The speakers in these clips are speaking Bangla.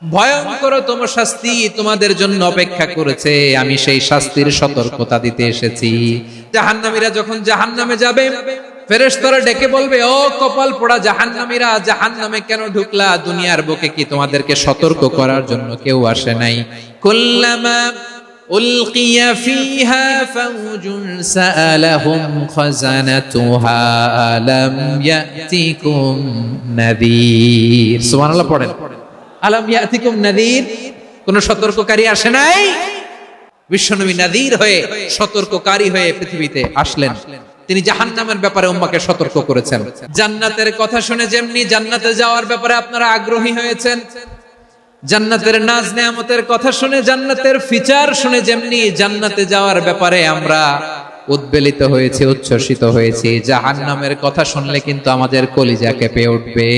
ভয়ঙ্করতম শাস্তি তোমাদের জন্য অপেক্ষা করেছে, আমি সেই শাস্তির সতর্কতা দিতে এসেছি। জাহান্নামীরা যখন জাহান্নামে যাবে, ফেরেশতারা ডেকে বলবে, ও কপাল পোড়া জাহান্নামীরা, জাহান্নামে কেন ঢুকলা? দুনিয়ার বুকে কি তোমাদেরকে সতর্ক করার জন্য কেউ আসে নাই? কুল্লামা উলকিয়া ফিহা ফাউজুন সাআলাহুম খাযানাতুহা আলাম ইয়াতিকুম নাযীর। সুবহানাল্লাহ পড়েন। আলাম ইয়াতিকুম নাযীর, কোন সতর্ককারী আসে নাই? বিশ্বনবী নাযীর হয়ে, সতর্ককারী হয়ে পৃথিবীতে আসলেন। তিনি জাহান্নামের ব্যাপারে উম্মাহকে সতর্ক করেছেন। জান্নাতের কথা শুনে যেমনি জান্নাতে যাওয়ার ব্যাপারে আপনারা আগ্রহী হয়েছেন, জান্নাতের নাজ নেয়ামতের কথা শুনে, জান্নাতের ফিচার শুনে যেমনি জান্নাতে যাওয়ার ব্যাপারে আমরা উদ্বেলিত হয়েছি, উচ্ছ্বসিত হয়েছি, জাহান্নামের কথা শুনলে কিন্তু আমাদের কলিজা কেঁপে উঠবে।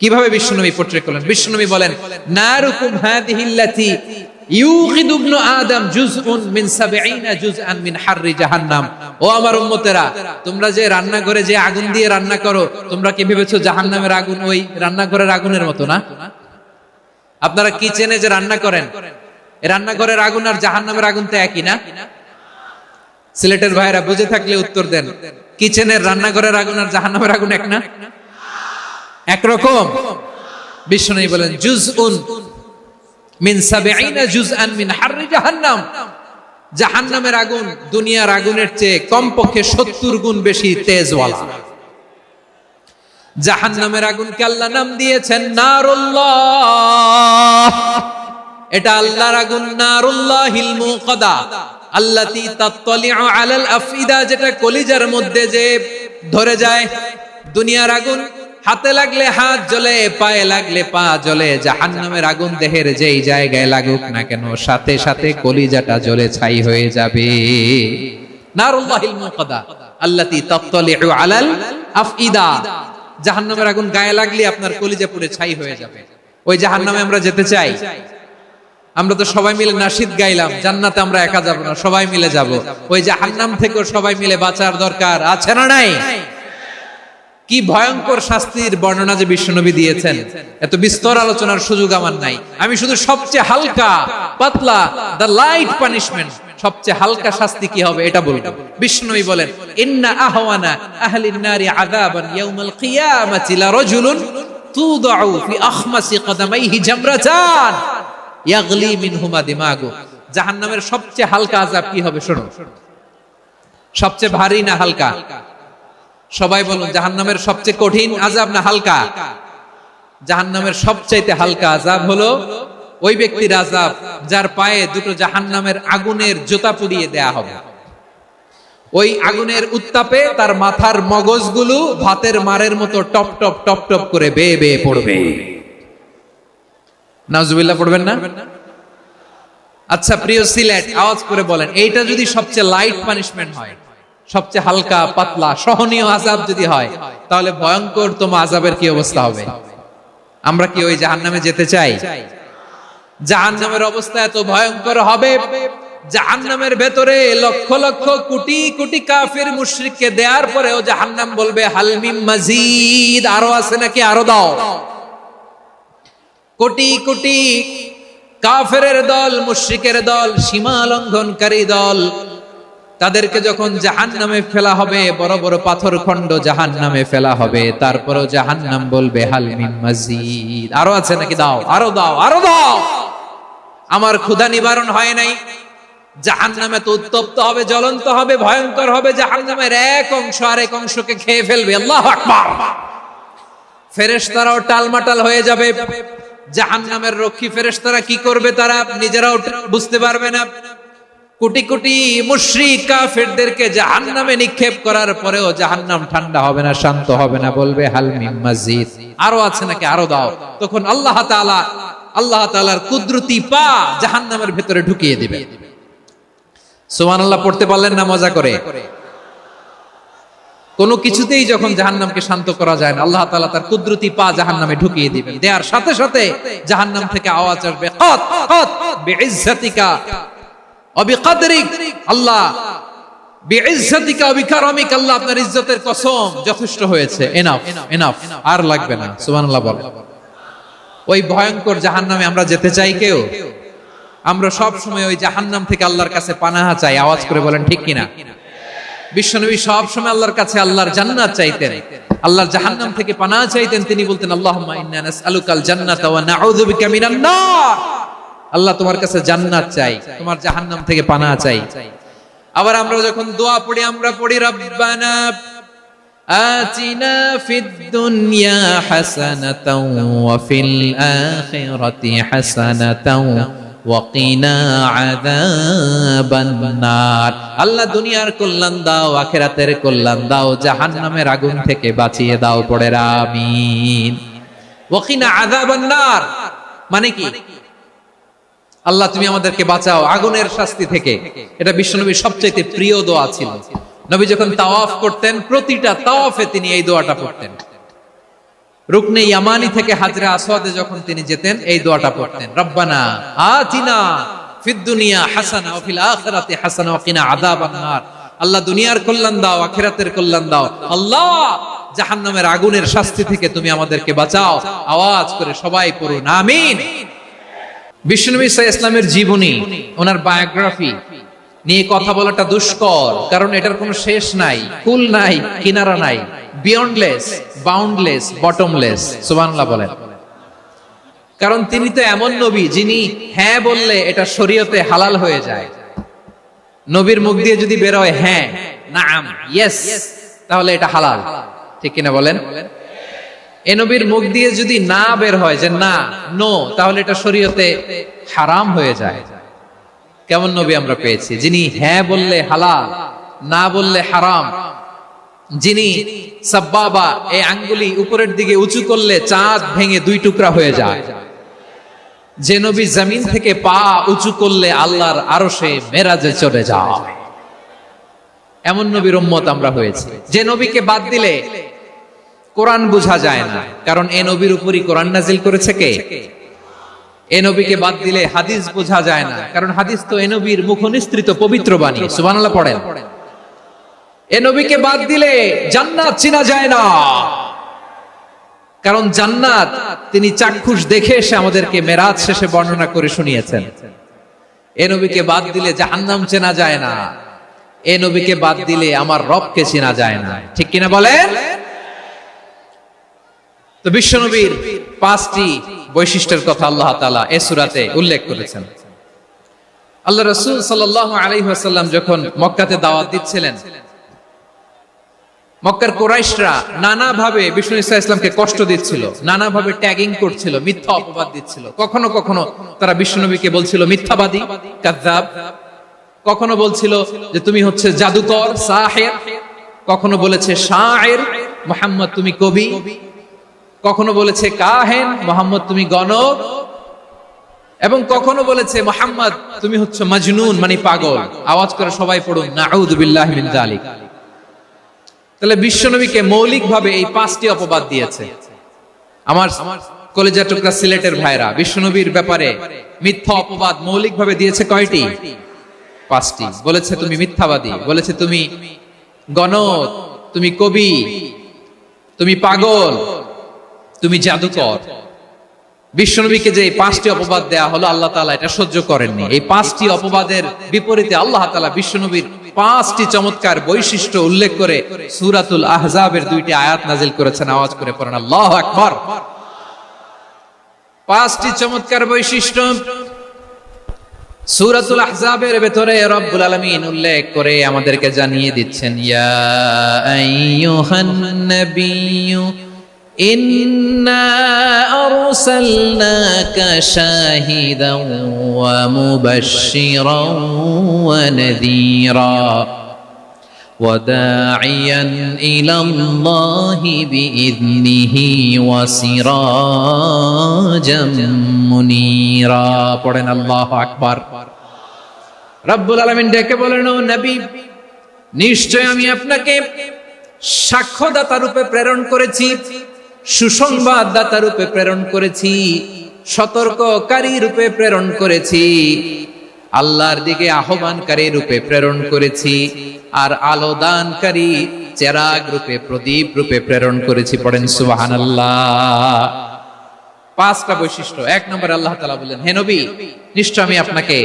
কিভাবে বিশ্বনবী পোট্রে করলেন? বিশ্বনবী বলেন, নারুকুম হাদিহিল্লাতি ইউকিদু ইবনু আদম জুজউন মিন 70 জুজআন মিন হাররি জাহান্নাম। ও আমার উম্মতেরা, তোমরা যে রান্নাঘরে যে আগুন দিয়ে রান্না করো, তোমরা কি ভেবেছো জাহান্নামের আগুন ওই রান্নাঘরের আগুনের মতো না? আপনারা কিচেনে যে রান্না করেন, এই রান্নাঘরের আগুন আর জাহান্নামের আগুন তো একই না? সিলেটের ভাইরা বুঝে থাকলে উত্তর দেন। কিচেনের রান্নাঘরের আগুন আর জাহান্নামের আগুন এক না? একরকম? বিশ্বনবী বলেন, জুজউন মিন 70 জুজআন মিন হাররি জাহান্নাম। জাহান্নামের আগুন দুনিয়ার আগুনের চেয়ে কমপক্ষে 70 গুণ বেশি তেজওয়ালা। জাহান্নামের আগুনকে আল্লাহ নাম দিয়েছেন নারুল্লাহ। এটা আল্লাহর আগুন, নারুল্লাহিল মুকাদা আল্লাতী তাত্তালিউ আলাল আফইদা, যেটা কলিজার মধ্যে যে ধরে যায়। দুনিয়ার আগুন হাতে লাগলে হাত জ্বলে, পায়ে লাগলে পা জ্বলে। জাহান্নামের আগুন দেহের যেই জায়গায় লাগুক না কেন, সাথে সাথে কলিজাটা জ্বলে ছাই হয়ে যাবে। নারুল্লাহিল মুকাদা আল্লাতী তাত্তালিউ আলাল আফইদা। জাহান্নামের আগুন গায়ে লাগলে আপনার কলিজা পুড়ে ছাই হয়ে যাবে। ওই জাহান্নামে আমরা যেতে চাই? আমরা তো সবাই মিলে নাশিদ গাইলাম, জান্নাতে আমরা একা যাব না, সবাই মিলে যাব। ওই জাহান্নাম থেকেও সবাই মিলে বাঁচার দরকার আছে না নাই? কি ভয়ঙ্কর শাস্তির বর্ণনা যে বিশ্বনবী দিয়েছেন, এত বিস্তর আলোচনার সুযোগ আমার নাই। আমি শুধু সবচেয়ে হালকা পাতলা, দ্য লাইট পানিশমেন্ট, সবচেয়ে হালকা শাস্তি কি হবে এটা বলবো। বিশ্বনবী বলেন, ইন্না আহওয়ানা আহলিন নারি আযাবান ইয়াউমাল কিয়ামাতি লা রাজুলুন তুদাউ ফি আখমাসি কদামাইহি জামরাতান ইয়াগলি মিনহুমা দিমাগু। জাহান্নামের সবচেয়ে হালকা আযাব কি হবে শোনো। সবচেয়ে ভারী না হালকা? সবাই বলুন, জাহান্নামের সবচেয়ে কঠিন আযাব না হালকা? জাহান্নামের সবচাইতে হালকা আযাব হলো ওই ব্যক্তির আযাব যার পায়ে দুটো জাহান্নামের আগুনের জুতা পুড়িয়ে দেয়া হবে। ওই আগুনের উত্তাপে তার মাথার মগজগুলো ভাতের মারের মতো টপ টপ টপ টপ করে বেয়ে বেয়ে পড়বে। নাউজুবিল্লাহ পড়বেন না? আচ্ছা প্রিয় সিলেট, আওয়াজ করে বলেন, এইটা যদি সবচেয়ে লাইট পানিশমেন্ট হয়, সবচেয়ে হালকা পাতলা সহনীয় আযাব যদি হয়, তাহলে ভয়ঙ্করতম আযাবের কি অবস্থা হবে? আমরা কি ওই জাহান্নামে যেতে চাই? জাহান্নামের অবস্থা এত ভয়ঙ্কর হবে, জাহান্নামের ভেতরে লক্ষ লক্ষ কোটি কোটি কাফির মুশরিককে দেওয়ার পরেও জাহান্নাম বলবে, হাল মিন মাজিদ, আরো আছে নাকি, আরো দাও। কোটি কোটি কাফেরের দল, মুশরিকের দল, সীমা লঙ্ঘনকারী দল, তাদেরকে যখন জাহান্নামে ফেলা হবে, বড় বড় পাথর খণ্ড জাহান্নামে ফেলা হবে, তারপরেও জাহান্নাম বলবে, হাল মিন মাজিদ, আরো আছে নাকি, দাও, আরো দাও, আরো দাও। আমার ক্ষুধা নিবারণ হয় নাই। জাহান্নামে তো উত্তপ্ত হবে, জ্বলন্ত হবে, ভয়ঙ্কর হবে। জাহান্নামের এক অংশ আরেক অংশকে খেয়ে ফেলবে। আল্লাহু আকবার। ফেরেশতারাও টালমাটাল হয়ে যাবে। জাহান্নামের রক্ষী ফেরেশতারা কি করবে তারা নিজেরাও বুঝতে পারবে না। কোটি কোটি মুশরিক কাফেরদেরকে জাহান্নামে নিক্ষেপ করার পরেও জাহান্নাম ঠান্ডা হবে না, শান্ত হবে না, বলবে, হাল মিন মাজিদ, আরো আছে নাকি, আরো দাও। তখন আল্লাহ তাআলার কুদরতি পা জাহান্নামের ভেতরে ঢুকিয়ে দিবে। সুবহানাল্লাহ পড়তে পারলেন না মজা করে? কোন কিছুতেই যখন জাহান্নামকে শান্ত করা যায় না, আল্লাহ তাআলা তার কুদরতি পা জাহান্নামে ঢুকিয়ে দিবেন। দেয়ার সাথে সাথে জাহান্নাম থেকে আওয়াজ আসবে, কাত কাত বিইজ্জাতিকা ওয়া বিকদরিক, আল্লাহ বিইজ্জাতিকা ওয়া বিকারামিক, আল্লাহ আপনার ইজ্জতের কসম, যথেষ্ট হয়েছে, এনাফ এনাফ, আর লাগবে না। সুবহানাল্লাহ বলেন। ওই ভয়ঙ্কর জাহান্নামে আমরা যেতে চাই কেউ? আমরা সব সময় ওই জাহান্নাম থেকে আল্লাহর কাছে পানাহা চাই। আওয়াজ করে বলেন ঠিক কিনা? বিশ্বনবী সব সময় আল্লাহর কাছে আল্লাহর জান্নাত চাইতেন, আল্লাহর জাহান্নাম থেকে পানাহা চাইতেন। তিনি বলতেন আল্লাহুম্মা ইন্না নাসআলুকাল জান্নাতা ওয়া নাউযু বিকা মিনান নার। আল্লাহ তোমার কাছে জান্নাত চাই, তোমার জাহান্নাম থেকে পানাহা চাই। আবার আমরা যখন দোয়া পড়ি আমরা পড়ি রব্বানা আতিনা ফিদ দুনিয়া হাসানাতাও ওয়া ফিল আখিরাতি হাসানাতাও ওয়া কিনা আযাবান নার। আল্লাহ দুনিয়ার কল্যাণ দাও, আখিরাতের কল্যাণ দাও, জাহান্নামের আগুন থেকে বাঁচিয়ে দাও। পড়ে আমিন। ওয়া কিনা আযাবান নার মানে কি? আল্লাহ তুমি আমাদেরকে বাঁচাও আগুনের শাস্তি থেকে। এটা বিশ্বনবীর সবচেয়ে প্রিয় দোয়া ছিল। নবী যখন তাওয়াফ করতেন প্রতিটা তাওয়াফে তিনি এই দোয়াটা পড়তেন। রুকনে ইয়ামানি থেকে হাজরা আসওয়াদে যখন তিনি যেতেন এই দোয়াটা পড়তেন, রব্বানা আতিনা ফিদ দুনিয়া হাসানা ওয়া ফিল আখিরাতি হাসানা ওয়া কিনা আযাবান নার। আল্লাহ দুনিয়ার কল্যাণ দাও, আখিরাতের কল্যাণ দাও। আল্লাহ জাহান্নামের আগুনের শাস্তি থেকে তুমি আমাদেরকে বাঁচাও। আওয়াজ করে সবাই পড়ুন আমিন। বিশ্বনবী সাল্লাল্লাহু আলাইহি ওয়াসাল্লামের জীবনী, ওনার বায়োগ্রাফি নিয়ে কথা বলাটা দুষ্কর, কারণ এটার কোনো শেষ নাই, কুল নাই, কিনারা নাই, বিয়ন্ডলেস, বাউন্ডলেস, বটমলেস। সুবহানাল্লাহ বলেন। কারণ তিনি তো এমন নবী যিনি হ্যাঁ বললে এটা শরীয়তে হালাল হয়ে যায়। নবীর মুখ দিয়ে যদি বের হয় হ্যাঁ, নাম, ইয়েস, তাহলে এটা হালাল। ঠিক কিনা বলেন? এ নবীর মুখ দিয়ে যদি না বের হয় যে না, নো, তাহলে এটা শরীয়তে হারাম হয়ে যায়। কেমন নবী আমরা পেয়েছি যিনি হ্যাঁ বললে হালাল, না বললে হারাম, যিনি সাব্বাবা এই আঙ্গুলি উপরের দিকে উঁচু করলে চাঁদ ভেঙে দুই টুকরা হয়ে যায়, যে নবী জমিন থেকে পা উঁচু করলে আল্লাহর আরশে মেরাজে চলে যায়, এমন নবীর উম্মত আমরা হয়েছি। যে নবীকে বাদ দিলে কোরআন বোঝা যায় না, কারণ এ নবীর উপরই কোরআন নাজিল করেছে কে? এ নবীকে বাদ দিলে হাদিস বোঝা যায় না, কারণ হাদিস তো এ নবীর মুখনিসৃত পবিত্র বাণী। সুবহানাল্লাহ পড়েন। এ নবীকে বাদ দিলে জান্নাত চেনা যায় না, কারণ জান্নাত তিনি চাক্ষুষ দেখে এসে আমাদেরকে মেরাজ শেষে বর্ণনা করে শুনিয়েছেন। এ নবীকে বাদ দিলে জাহান্নাম চেনা যায় না, এ নবীকে বাদ দিলে আমার রবকে চেনা যায় না। ঠিক কিনা বলেন? তো বিশ্বনবীর পাঁচটি বৈশিষ্ট্যের কথা আল্লাহ তাআলা এই সূরাতে উল্লেখ করেছেন। আল্লাহ রাসূল সাল্লাল্লাহু আলাইহি ওয়াসাল্লাম যখন মক্কাতে দাওয়াত দিচ্ছিলেন, মক্কার কুরাইশরা নানাভাবে বিষ্ণু ঈসা ইসলামকে কষ্ট দিচ্ছিল, নানাভাবে ট্যাগিং করছিল, মিথ্যা অপবাদ দিচ্ছিল। কখনো কখনো তারা বিশ্বনবীকে বলছিল মিথ্যাবাদী, কাযযাব। কখনো বলছিল যে তুমি হচ্ছে জাদুকর, সাহির। কখনো বলেছে শায়ের, মুহাম্মদ তুমি কবি। কখনো বলেছে কাহেন, মুহাম্মদ তুমি গণক। এবং কখনো বলেছে মুহাম্মদ তুমি হচ্ছে মাজনুন, মানে পাগল। আওয়াজ করে সবাই পড়ুন নাউযু বিল্লাহি মিন যালিক। তাহলে বিশ্বনবীকে মৌলিকভাবে এই পাঁচটি অপবাদ দিয়েছে। আমার কলেজা টুকরা সিলেটের ভাইরা, বিশ্বনবীর ব্যাপারে মিথ্যা অপবাদ মৌলিকভাবে দিয়েছে কয়টি? পাঁচটি। বলেছে তুমি মিথ্যাবাদী, বলেছে তুমি গণক, তুমি কবি, তুমি পাগল, তুমি জাদুকর। বিশ্বনবীকে যে পাঁচটি অপবাদ দেয়া হলো, আল্লাহ তাআলা এটা সহ্য করেননি। এই পাঁচটি অপবাদের বিপরীতে আল্লাহ তাআলা বিশ্বনবীর পাঁচটি চমৎকার বৈশিষ্ট্য উল্লেখ করে সূরাতুল আহজাবের দুইটি আয়াত নাজিল করেছেন। আওয়াজ করে পড়েন আল্লাহু আকবার। পাঁচটি চমৎকার বৈশিষ্ট্য সূরাতুল আহজাবের ভেতরে রব্বুল আলামিন উল্লেখ করে আমাদেরকে জানিয়ে দিচ্ছেন, ইয়া আইয়ুহান নাবিয়্যু ইন্না আরসালনাকা শাহিদাও ওয়া মুবাশশিরাও ওয়া নাযীরা ওয়া দাঈয়ান ইলাল্লাহি বিইذনিহি ওয়া সিরাজাম মুনীরা। পড়েন আল্লাহু আকবার। রব্বুল আলামিন ডেকে বলেন, ও নবী, নিশ্চয় আমি আপনাকে সাক্ষ্যদাতা রূপে প্রেরণ করেছি, সুসংবাদদাতা রূপে প্রেরণ করেছি, সতর্ককারী রূপে প্রেরণ করেছি, আল্লাহর দিকে আহ্বানকারী রূপে প্রেরণ করেছি, আর আলোদানকারী চেরাগ রূপে, প্রদীপ রূপে প্রেরণ করেছি। পড়েন সুবহানাল্লাহ। পাঁচটা বৈশিষ্ট্য। এক নম্বরে আল্লাহ তাআলা বললেন, হে নবী, নিশ্চয় আমি আপনাকে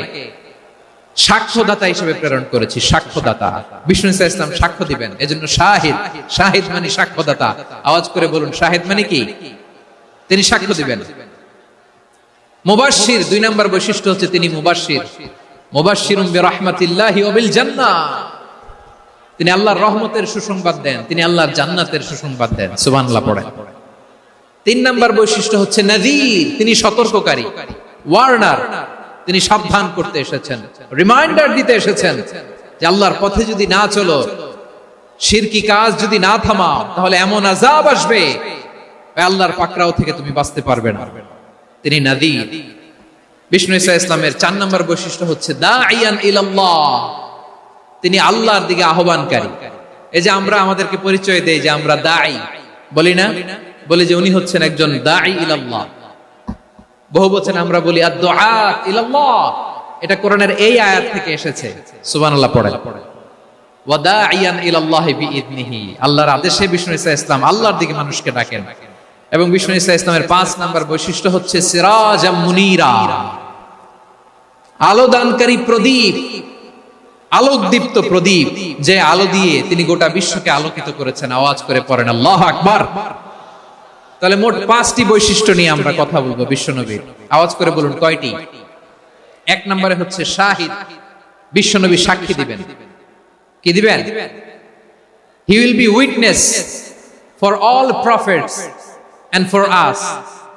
সাক্ষ্যদাতা হিসেবে প্রেরণ করেছি। সাক্ষ্যদাতা, বিষ্ণু ইসা ইসলাম সাক্ষ্য দিবেন, এজন্য শাহিদ। শাহিদ মানে সাক্ষ্যদাতা। আওয়াজ করে বলুন, শাহিদ মানে কি? তিনি সাক্ষ্য দিবেন। মুবাশশির, দুই নম্বর বৈশিষ্ট্য হচ্ছে তিনি মুবাশশির। মুবাশশিরুম বিরাহমাতিল্লাহি ওয়া বিল জান্নাহ, তিনি আল্লাহর রহমতের সুসংবাদ দেন, তিনি আল্লাহর জান্নাতের সুসংবাদ দেন। সুবহানাল্লাহ পড়েন। তিন নম্বর বৈশিষ্ট্য হচ্ছে নাযীর, তিনি সতর্ককারী, ওয়ার্নার, তিনি সাবধান করতে এসেছেন, রিমাইন্ডার দিতে এসেছেন যে আল্লাহর পথে যদি না চলো, শিরকি কাজ যদি না থামাও, তাহলে এমন আযাব আসবে আল্লাহর পাকড়াও থেকে তুমি বাঁচতে পারবে না। তিনি নাযীর। বিষ্ণু ইসা ইসলামের চার নম্বর বৈশিষ্ট্য হচ্ছে দাঈয়ান ইলাল্লাহ, তিনি আল্লাহর দিকে আহ্বানকারী। এই যে আমরা আমাদেরকে পরিচয় দেই যে আমরা দাঈ, বলি না? বলি যে উনি হচ্ছেন একজন দাঈ ইলাল্লাহ। বহু বচনে আমরা বলি আদ-দুআত ইলাল্লাহ, এটা কোরআনের এই আয়াত থেকে এসেছে। সুবহানাল্লাহ পড়েন। ওয়া দাঈয়ান ইলাল্লাহি বিইذনিহি, আল্লাহর আদেশে বিষ্ণু ইসা ইসলাম আল্লাহর দিকে মানুষকে ডাকেন। এবং বিষ্ণু ইসা ইসলামের 5 নাম্বার বৈশিষ্ট্য হচ্ছে সিরাজাম মুনীরা, আলোদানকারী প্রদীপ, আলোকদীপ্ত প্রদীপ, যে আলো দিয়ে তিনি গোটা বিশ্বকে আলোকিত করেছেন। আওয়াজ করে পড়েন আল্লাহু আকবার। তাহলে মোট 5টি বৈশিষ্ট্য নিয়ে আমরা কথা বলবো বিশ্বনবীর। আওয়াজ করে বলুন কয়টি? এক নম্বরে হচ্ছে শাহিদ, বিশ্বনবী সাক্ষী দিবেন। কি দিবেন? He will be witness for all prophets and for us,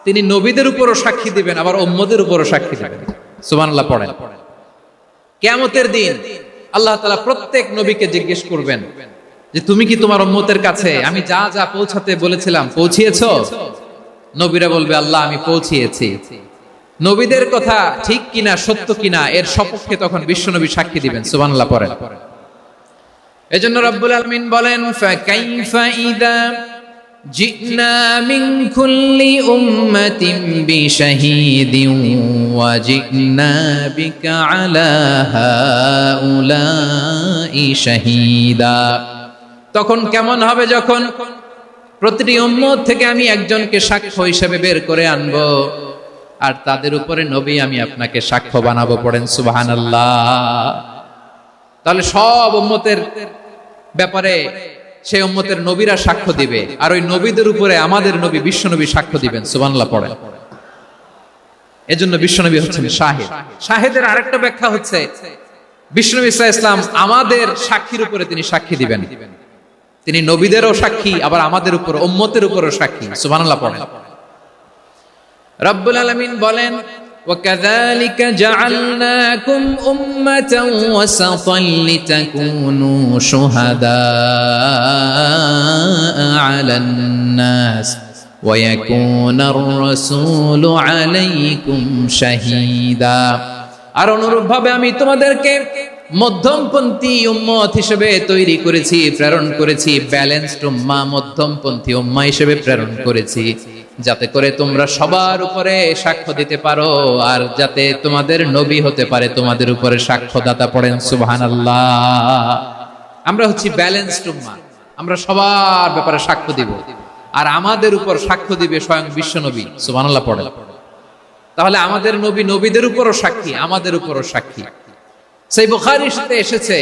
তিনি নবীদের উপরও সাক্ষী দিবেন, আবার উম্মতের উপরও সাক্ষী দিবেন। সুবহানাল্লাহ পড়েন। কিয়ামতের দিন আল্লাহ তাআলা প্রত্যেক নবীকে জিজ্ঞেস করবেন যে তুমি কি তোমার উম্মতের কাছে আমি যা যা পৌঁছাতে বলেছিলাম পৌঁছিয়েছো? নবীরা বলবে আল্লাহ আমি পৌঁছিয়েছি। নবীদের কথা ঠিক কিনা, সত্য কিনা, এর সপক্ষে তখন বিশ্বনবী সাক্ষী দিবেন। সুবহানাল্লাহ পড়েন। এজন্য রব্বুল আলামিন বলেন ফাকাইফা ইযা জিনা মিন কুল্লি উম্মাতিন বিশাহীদিন ওয়া জিনা বিকা আলা হাউলাই শাহীদা। তখন কেমন হবে যখন প্রতিটি উম্মত থেকে আমি একজনকে সাক্ষ্য হিসেবে বের করে আনবো, আর তাদের উপরে নবী আমি আপনাকে সাক্ষ্য বানাবো। পড়েন সুবহানাল্লাহ। তাহলে সব উম্মতের ব্যাপারে সেই উম্মতের নবীরা সাক্ষ্য দিবে, আর ওই নবীদের উপরে আমাদের নবী বিশ্বনবী সাক্ষ্য দিবেন। সুবহানাল্লাহ পড়েন। এজন্য বিশ্বনবী হচ্ছেন শাহিদ। শাহিদের আরেকটা ব্যাখ্যা হচ্ছে বিশ্বনবী সাল্লাল্লাহু আলাইহি ওয়াসাল্লাম আমাদের সাক্ষীর উপরে তিনি সাক্ষী দিবেন। তিনি নবীদেরও সাক্ষী, আবার আমাদের উপর উম্মতের উপরও সাক্ষী। সুবহানাল্লাহ পড়েন। রব্বুল আলামিন বলেন وَكَذَلِكَ جَعَلْنَاكُمْ أُمَّةً وَسَطًا لِتَكُونُوا شُهَدَاءَ عَلَى النَّاسِ وَيَكُونَ الرَّسُولُ عَلَيْكُمْ شَهِيدًا। আর অনুরূপভাবে আমি তোমাদেরকে মধ্যমপন্থী উম্মত হিসেবে তৈরি করেছি, প্রেরণ করেছি। ব্যালেন্সড উম্মাহ, মধ্যমপন্থী উম্মাহ হিসেবে প্রেরণ করেছি, যাতে করে তোমরা সবার উপরে সাক্ষ্য দিতে পারো, আর যাতে তোমাদের নবী হতে পারে তোমাদের উপরে সাক্ষ্যদাতা। পড়েন সুবহানাল্লাহ। আমরা হচ্ছি ব্যালেন্সড উম্মাহ, আমরা সবার ব্যাপারে সাক্ষ্য দিব, আর আমাদের উপর সাক্ষ্য দিবে স্বয়ং বিশ্বনবী। সুবহানাল্লাহ পড়েন। তাহলে আমাদের নবী নবীদের উপরও সাক্ষী, আমাদের উপরও সাক্ষী। সেই বুখারীর সাথে এসেছে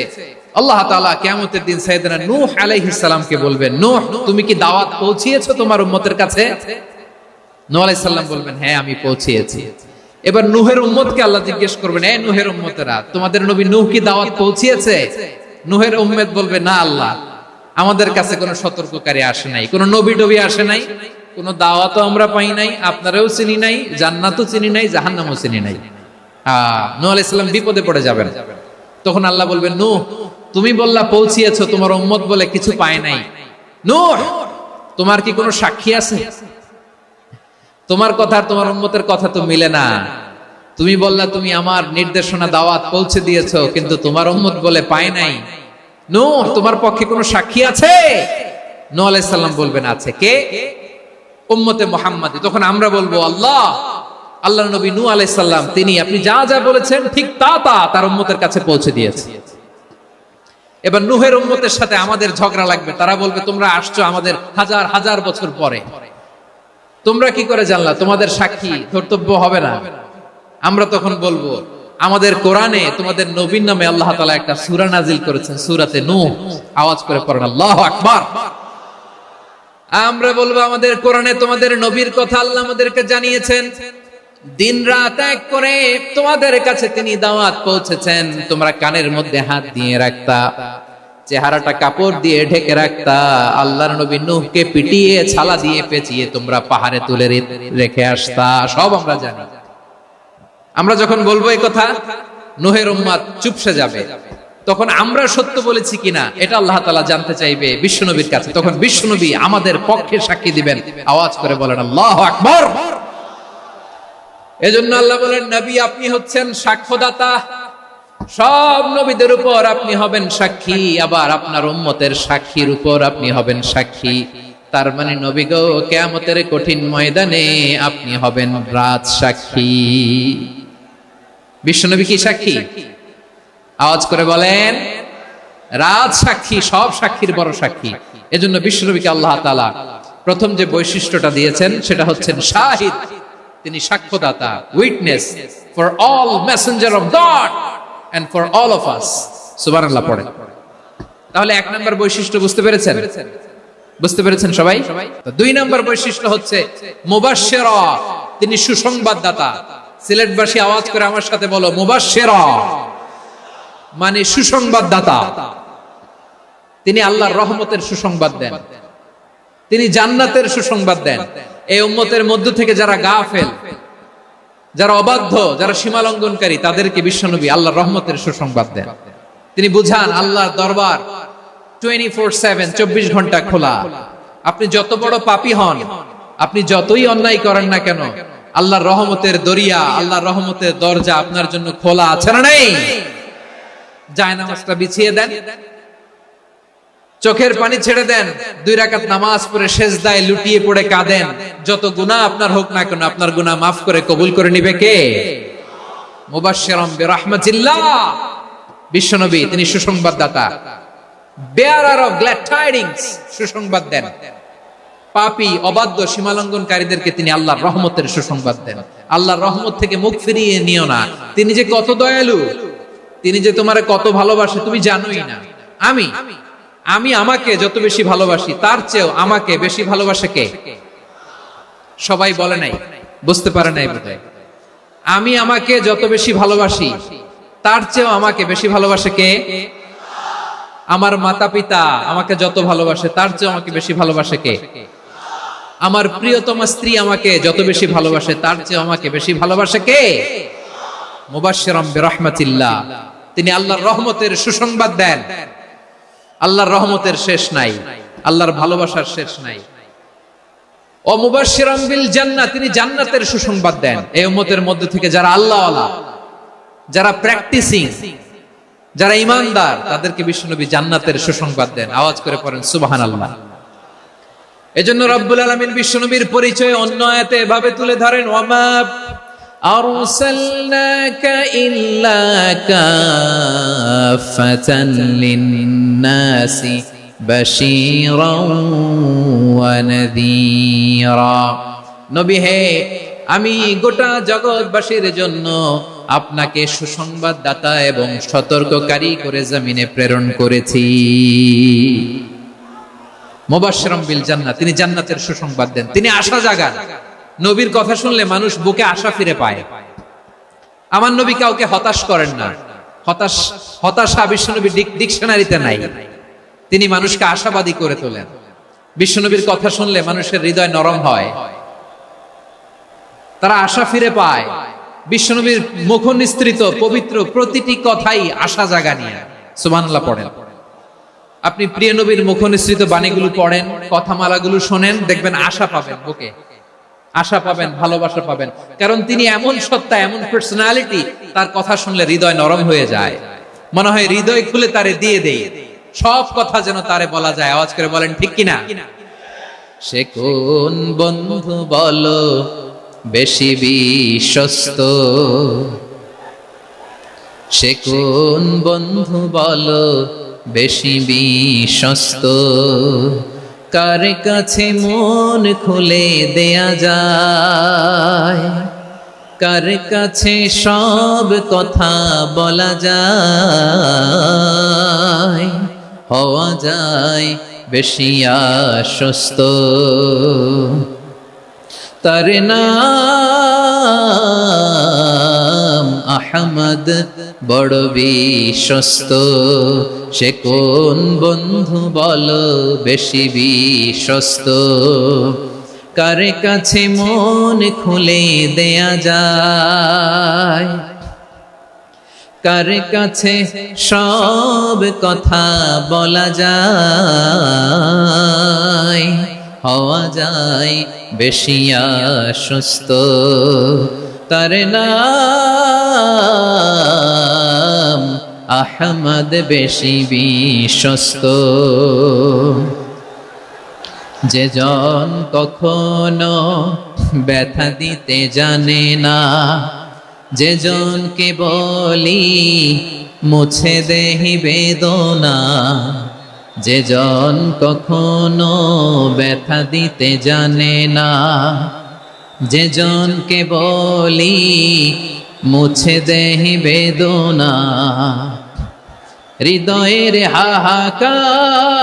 আল্লাহ তাআলা কিয়ামতের দিন সাইয়েদনা নূহ আলাইহিস সালামকে বলবেন, নূহ তুমি কি দাওয়াত পৌঁছিয়েছো তোমার উম্মতের কাছে? নূহ আলাইহিস সালাম বলবেন হ্যাঁ আমি পৌঁছিয়েছি। এবার নূহের উম্মতকে আল্লাহ জিজ্ঞেস করবেন, এ নূহের উম্মতেরা, তোমাদের নবী নূহ কি দাওয়াত পৌঁছিয়েছে? নূহের উম্মত বলবে না আল্লাহ, আমাদের কাছে কোনো সতর্ককারী আসে নাই, কোনো নবী টবি আসে নাই, কোনো দাওয়াতও আমরা পাই নাই, আপনারাও চিনি নাই, জান্নাতও চিনি নাই, জাহান্নামও চিনি নাই। নূহ আলাইহিস সালাম বিপদে পড়ে যাবেন। তখন আল্লাহ বলবেন, নূহ তুমি বললা পৌঁছিয়েছো, তোমার উম্মত বলে কিছু পায় নাই। নূহ তোমার কি কোনো সাক্ষী আছে? তোমার কথা আর তোমার উম্মতের কথা তো মিলে না। তুমি বললা তুমি আমার নির্দেশনা দাওয়াত পৌঁছে দিয়েছো, কিন্তু তোমার উম্মত বলে পায় নাই। নূহ তোমার পক্ষে কোনো সাক্ষী আছে? নূহ আলাইহিস সালাম বলবেন আছে। কে? উম্মতে মুহাম্মাদী। তখন আমরা বলবো আল্লাহ, আল্লাহর নবী নূহ আলাইহিস সালাম তিনি আপনি যা যা বলেছেন ঠিক তা তা তার উম্মতের কাছে পৌঁছে দিয়েছে। এবার নূহের উম্মতের সাথে আমাদের ঝগড়া লাগবে। তারা বলবে তোমরা আসছো আমাদের হাজার হাজার বছর পরে, তোমরা কি করে জানলা? তোমাদের সাক্ষী ধর্তব্য হবে না? আমরা তখন বলবো, আমাদের কোরআনে তোমাদের নবীর নামে আল্লাহ তাআলা একটা সূরা নাজিল করেছেন, সূরাতে নূহ। আওয়াজ করে পড়েন আল্লাহু আকবার। আমরা বলবো, আমাদের কোরআনে তোমাদের নবীর কথা আল্লাহ আমাদেরকে জানিয়েছেন, দিন রাত এক করে তোমাদের কাছে তিনি দাওয়াত পৌঁছেছেন। তোমরা কানের মধ্যে হাত দিয়ে রাখতা, চেহারাটা কাপড় দিয়ে ঢেকে রাখতা, আল্লাহর নবী নূহকে পিটিয়ে ছালা দিয়ে পেঁচিয়ে তোমরা পাহাড়ে তুলে রেখে আসতা। সব আমরা জানি। আমরা যখন বলবো এই কথা, নূহের উম্মত চুপসে যাবে। তখন আমরা সত্য বলেছি কিনা এটা আল্লাহ তাআলা জানতে চাইবে বিশ্বনবীর কাছে। তখন বিশ্বনবী আমাদের পক্ষে সাক্ষী দিবেন। আওয়াজ করে বলেন আল্লাহু আকবার। এজন্য আল্লাহ বলেন, নবী আপনি হচ্ছেন সাক্ষ্যদাতা, সব নবীদের উপর আপনি হবেন সাক্ষী, আবার আপনার উম্মতের সাক্ষীর উপর আপনি হবেন সাক্ষী। তার মানে নবী গো, কিয়ামতের কঠিন ময়দানে আপনি হবেন রাজ সাক্ষী। বিশ্বনবী কি সাক্ষী? আওয়াজ করে বলেন, রাজ সাক্ষী, সব সাক্ষীর বড় সাক্ষী। এজন্য বিশ্বনবীকে আল্লাহ তাআলা প্রথম যে বৈশিষ্ট্যটা দিয়েছেন সেটা হচ্ছেন শাহিদ। তিনি সাক্ষ্যদাতা, witness for all messenger of God and for all of us. সুবহানাল্লাহ পড়েন। তাহলে এক নম্বর বৈশিষ্ট্য বুঝতে পেরেছেন? বুঝতে পেরেছেন সবাই? দুই নম্বর বৈশিষ্ট্য হচ্ছে মুবাশশিরা, তিনি সুসংবাদদাতা। সিলেটবাসী আওয়াজ করে আমার সাথে বলো, মুবাশশিরা মানে সুসংবাদদাতা। তিনি আল্লাহর রহমতের সুসংবাদ দেন, তিনি জান্নাতের সুসংবাদ দেন। এই উম্মতের মধ্য থেকে যারা গাফেল, যারা অবাধ্য, যারা সীমালঙ্ঘনকারী, তাদেরকে বিশ্বনবী আল্লাহর রহমতের সুসংবাদ দেন। তিনি বুঝান আল্লাহর দরবার 24/7, 24 ঘন্টা খোলা। আপনি যত বড় পাপী হন, আপনি যতই অন্যায় করেন না কেন, আল্লাহর রহমতের দরিয়া, আল্লাহর রহমতের দরজা আপনার জন্য খোলা আছে না নেই? জায়নামাজটা বিছিয়ে দেন, চোখের পানি ছেড়ে দেন, 2 রাকাত নামাজ পড়ে সেজদায় লুটিয়ে পড়ে কাঁদেন। যত গুনাহ আপনার হোক না কেন, আপনার গুনাহ মাফ করে কবুল করে নিবে কে? মুবাশশিরাম বিরাহমাতিল্লাহ। বিশ্বনবী তিনি সুসংবাদদাতা, বেয়ারার অফ গ্ল্যাড টাইডিংস, সুসংবাদ দেন। পাপী, অবাধ্য, সীমালঙ্ঘনকারীদেরকে তিনি আল্লাহর রহমতের সুসংবাদ দেন। আল্লাহর রহমত থেকে মুখ ফিরিয়ে নিও না। তিনি যে কত দয়ালু, তিনি যে তোমারে কত ভালোবাসে তুমি জানোই না। আমি আমাকে যত বেশি ভালোবাসি, তার চেয়েও আমাকে বেশি ভালোবাসে কে? সবাই বলে নাই, বুঝতে পারে নাই বোধহয়। আমি আমাকে যত বেশি ভালোবাসি, তার চেয়েও আমাকে বেশি ভালোবাসে কে? আমার মাতা পিতা আমাকে যত ভালোবাসে, তার চেয়েও আমাকে বেশি ভালোবাসে কে? আমার প্রিয়তমা স্ত্রী আমাকে যত বেশি ভালোবাসে, তার চেয়েও আমাকে বেশি ভালোবাসে কে? মুবাশশিরাম বিরাহমাতিল্লাহ, তিনি আল্লাহর রহমতের সুসংবাদ দেন। আল্লাহর রহমতের শেষ নাই, আল্লাহর ভালোবাসার শেষ নাই। ও মুবাশশিরাম বিল জান্নাহ, তিনি জান্নাতের সুসংবাদ দেন। এই উম্মতের মধ্য থেকে যারা আল্লাহওয়ালা, যারা প্র্যাকটিসিং, যারা ঈমানদার, তাদেরকে বিশ্বনবী জান্নাতের সুসংবাদ দেন। আওয়াজ করে পড়েন সুবহানাল্লাহ। এজন্য রব্বুল আলামিন বিশ্বনবীর পরিচয় অন্য আয়াতে এভাবে তুলে ধরেন, ওয়ামা আরসালনাকা ইল্লা কাফাতান লিন-নাসি বাশীরাও ওয়া নাযীরা। নবী হে, আমি গোটা জগৎবাসীর জন্য আপনাকে সুসংবাদদাতা এবং সতর্ককারী করে জমিনে প্রেরণ করেছি। মুবাশশিরাম বিল জান্নাহ, তিনি জান্নাতের সুসংবাদ দেন, তিনি আশা জাগান। নবীর কথা শুনলে মানুষ বুকে আশা ফিরে পায়। আমার নবী কাউকে হতাশ করেন না। হতাশা বিশ্বনবীর ডিকশনারিতে নাই। তিনি মানুষকে আশাবাদী করে তোলেন। বিশ্বনবীর কথা শুনলে মানুষের হৃদয় নরম হয়, তারা আশা ফিরে পায়। বিশ্বনবীর মুখ নিঃসৃত পবিত্র প্রতিটি কথাই আশা জাগানিয়া। সুবহানাল্লাহ পড়েন। আপনি প্রিয় নবীর মুখ নিঃসৃত বাণীগুলো পড়েন, কথামালাগুলো শোনেন, দেখবেন আশা পাবেন, বুকে আশা পাবেন, ভালোবাসা পাবেন। কারণ তিনি এমন সত্তা, এমন পার্সোনালিটি, তার কথা শুনলে হৃদয় নরম হয়ে যায়। মনে হয় হৃদয় খুলে তারে দিয়ে দেই, সব কথা যেন তারে বলা যায়। আওয়াজ করে বলেন ঠিক কিনা? সে কোন বন্ধু বলো বেশি বিশ্বস্ত, সে কোন বন্ধু বলো বেশি বিশ্বস্ত, কার কাছে মন খুলে দেয়া যায়, কার কাছে সব কথা বলা যায়, হওয়া যায় বেশি আশ্বস্ত। তার নাম আহমদ, বড় বিশ্বস্ত। সে কোন বন্ধু বলো বেশি বিশ্বস্ত? কার কাছে মন খুলে দেয়া যায়, কার কাছে সব কথা বলা যায়, হওয়া যায় বেশি আশ্বস্ত। তার নাম আহমদ, বেশি বিশ্বস্ত। যে জন কখনো ব্যথা দিতে জানে না, যে জনকে বলি মুছে দেহি বেদনা, যে জন কখনো ব্যথা দিতে জানে না, যে জনকে বলি মুছে দেহি বেদনা, হৃদয়ের হাহাকার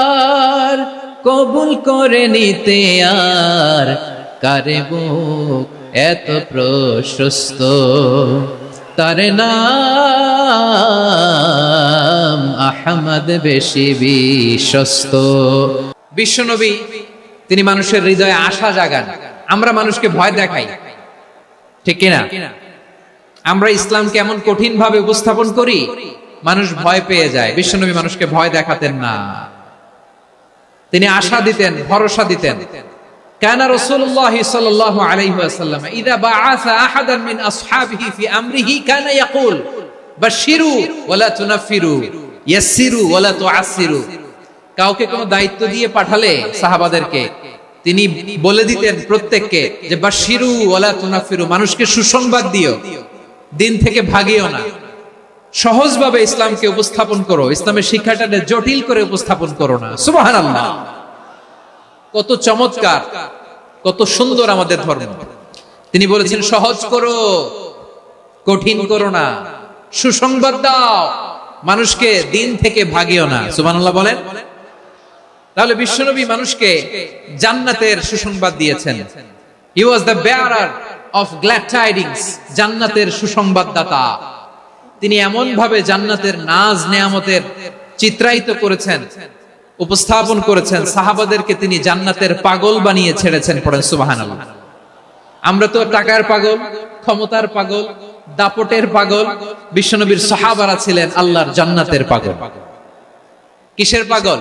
কবুল করে নিতে আর কারে বুক এত প্রশস্ত। তার নাম আহমদ, বেশি বিশ্বস্ত। বিশ্বনবী তিনি মানুষের হৃদয়ে আশা জাগান। আমরা মানুষকে ভয় দেখাই, ঠিক কিনা? আমরা ইসলামকে এমন কঠিন ভাবে উপস্থাপন করি, মানুষ ভয় পেয়ে যায়। বিশ্বনবী মানুষকে ভয় দেখাতেন না, তিনি আশা দিতেন, ভরসা দিতেন। কানা রাসূলুল্লাহ সাল্লাল্লাহু আলাইহি ওয়াসাল্লাম ইযা বাআসা আহাদান মিন আসহাবিহি ফি আমরিহি কানা ইয়াকুল বাশশিরু ওয়ালা তুনাফিরু, ইয়াসসিরু ওয়ালা তুআসসিরু। কাউকে কোনো দায়িত্ব দিয়ে পাঠালে সাহাবাদেরকে তিনি বলে দিতেন প্রত্যেককে যে বাশশিরু ওয়ালা তুনাফিরু, মানুষকে সুসংবাদ দিও, দিন থেকে ভাগিও না। সহজভাবে ইসলামকে উপস্থাপন করো, ইসলামের শিক্ষাটাকে জটিল করে উপস্থাপন করো না। সুবহানাল্লাহ, কত চমৎকার, কত সুন্দর আমাদের ধর্ম। তিনি বলেছেন সহজ করো, কঠিন করো না, সুসংবাদ দাও, মানুষকে দিন থেকে ভাগিও না। সুবহানাল্লাহ বলেন। তাহলে বিশ্বনবী মানুষকে জান্নাতের সুসংবাদ দিয়েছেন। He was the bearer of glad tidings, জান্নাতের সুসংবাদদাতা। তিনি এমন ভাবে জান্নাতের নাজ নেয়ামতের চিত্রায়িত করেছেন, উপস্থাপন করেছেন, সাহাবাদেরকে তিনি জান্নাতের পাগল বানিয়ে ছেড়েছেন। পড়েন সুবহানাল্লাহ। আমরা তো টাকার পাগল, ক্ষমতার পাগল, দাপটের পাগল। বিশ্বনবীর সাহাবারা ছিলেন আল্লাহর জান্নাতের পাগল। কিসের পাগল?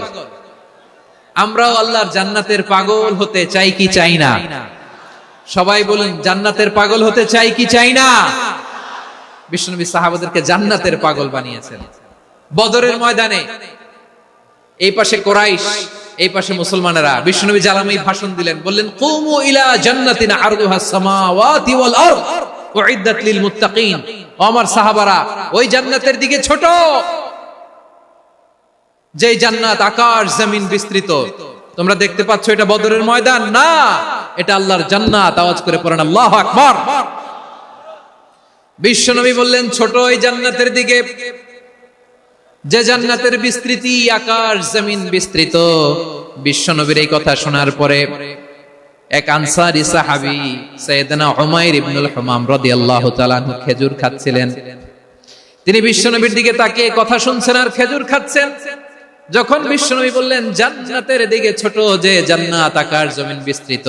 আমরাও আল্লাহর জান্নাতের পাগল হতে চাই কি চাই না? সবাই বলেন, জান্নাতের পাগল হতে চাই কি চাই না? বিশ্বনবী সাহাবাদেরকে জান্নাতের পাগল বানিয়েছেন। বদরের ময়দানে এই পাশে কোরাইশ, এই পাশে মুসলমানেরা। বিশ্বনবী জালামি ভাষণ দিলেন, বললেন কুমু ইলা জান্নাতিন আরদুহাস সামাওয়াতি ওয়াল আরদ উইদ্দাত লিল মুত্তাকিন। ও আমার সাহাবারা, ওই জান্নাতের দিকে ছোট, যে জান্নাত আকাশ জমিন বিস্তৃত। তোমরা দেখতে পাচ্ছ এটা বদরের ময়দান না, এটা আল্লাহর জান্নাত। আওয়াজ করে পড়েন আল্লাহু আকবার। বিশ্বনবী বললেন ছোট ওই জান্নাতের দিকে, যে জান্নাতের বিস্তৃতি আকাশ জমিন বিস্তৃত। বিশ্বনবীর এই কথা শোনার পরে এক আনসারী সাহাবী সাইয়েদনা উমাইর ইবনুল হুমাম রাদিয়াল্লাহু তাআলা আনহু খেজুর খাচ্ছিলেন। তিনি বিশ্বনবীর দিকে তাকিয়ে কথা শুনছেন আর খেজুর খাচ্ছেন। যখন বিশ্বনবী বললেন জান্নাতের দিকে ছোট, যে জান্নাত আকাশ জমিন বিস্তৃত,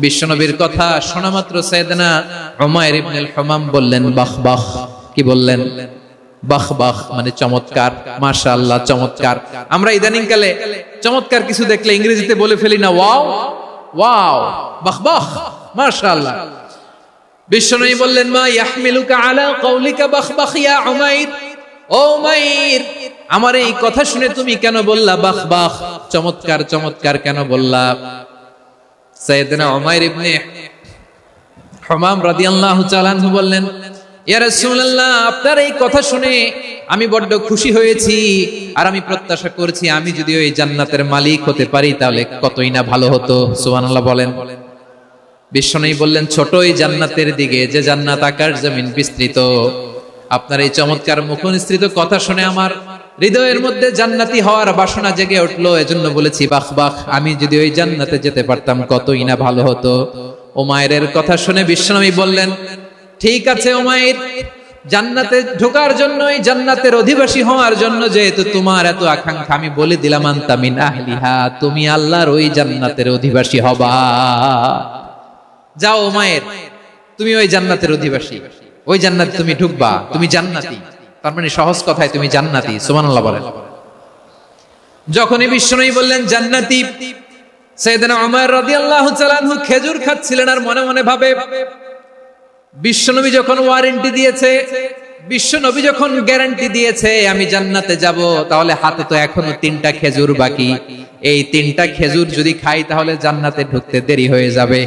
বিশ্বনবীর কথা শোনা মাত্র সাইয়েদনা উমাইর ইবনুল হুমাম বললেন বাহ বাহ। কি বললেন? বাহ বাহ মানে চমৎকার, মাশাআল্লাহ চমৎকার। আমরা ইদানিং কালে চমৎকার কিছু দেখলে ইংরেজিতে বলে ফেলি না ওয়াও ওয়াও, বাহ বাহ, মাশাআল্লাহ। বিশ্বনবী বললেন মা ইয়াহমিলুকা আলা কওলিকা বাহ বাহ ইয়া উমাইর। ও উমাইর, আমার এই কথা শুনে তুমি কেন বললা বাহ বাহ, চমৎকার চমৎকার কেন বললা? সাইয়েদনা উমাইর ইবনে হুমাম রাদিয়াল্লাহু তাআলা আনহু বললেন ইয়া রাসূলুল্লাহ, আপনার এই কথা শুনে আমি বড্ড খুশি হয়েছি, আর আমি প্রত্যাশা করছি আমি যদি ওই জান্নাতের মালিক হতে পারি তাহলে কতই না ভালো হতো। সুবহানাল্লাহ বলেন। বিশ্বনবী বললেন, ছোট এই জান্নাতের দিকে, যে জান্নাত আকাশ জমিন বিস্তৃত। আপনার এই চমৎকার মুখনিসৃত কথা শুনে আমার হৃদয়ের মধ্যে জান্নাতি হওয়ার বাসনা জেগে উঠলো। এজন্য বলেছি, বাহ বাহ, আমি যদি ওই জান্নাতে যেতে পারতাম কতই না ভালো হতো। উমাইরের কথা শুনে বিশ্বনবী বললেন, ঠিক আছে উমাইর, জান্নাতে ঢোকার জন্য, এই জান্নাতের অধিবাসী হওয়ার জন্য যেহেতু তোমার এত আকাঙ্ক্ষা, আমি বলে দিলাম, আনতা মিন আহলিহা, তুমি আল্লাহর ওই জান্নাতের অধিবাসী হবা। যাও উমাইর, তুমি ওই জান্নাতের অধিবাসী, ওই জান্নাতে তুমি ঢুকবা, তুমি জান্নাতি। তার মানে সহজ কথায় তুমি জান্নাতি। সুবহানাল্লাহ বলেন। যখনই বিশ্বনবী বললেন জান্নাতি, সাইয়েদনা উমর রাদিয়াল্লাহু তাআলা আনহু খেজুর খাচ্ছিলেন আর মনে মনে ভাবে, বিশ্বনবী যখন ওয়ারেন্টি দিয়েছে, বিশ্বনবী যখন গ্যারান্টি দিয়েছে আমি জান্নাতে যাব, তাহলে হাতে তো এখনো 3টা খেজুর বাকি। এই 3টা খেজুর যদি খাই তাহলে জান্নাতে ঢুকতে দেরি হয়ে যাবে।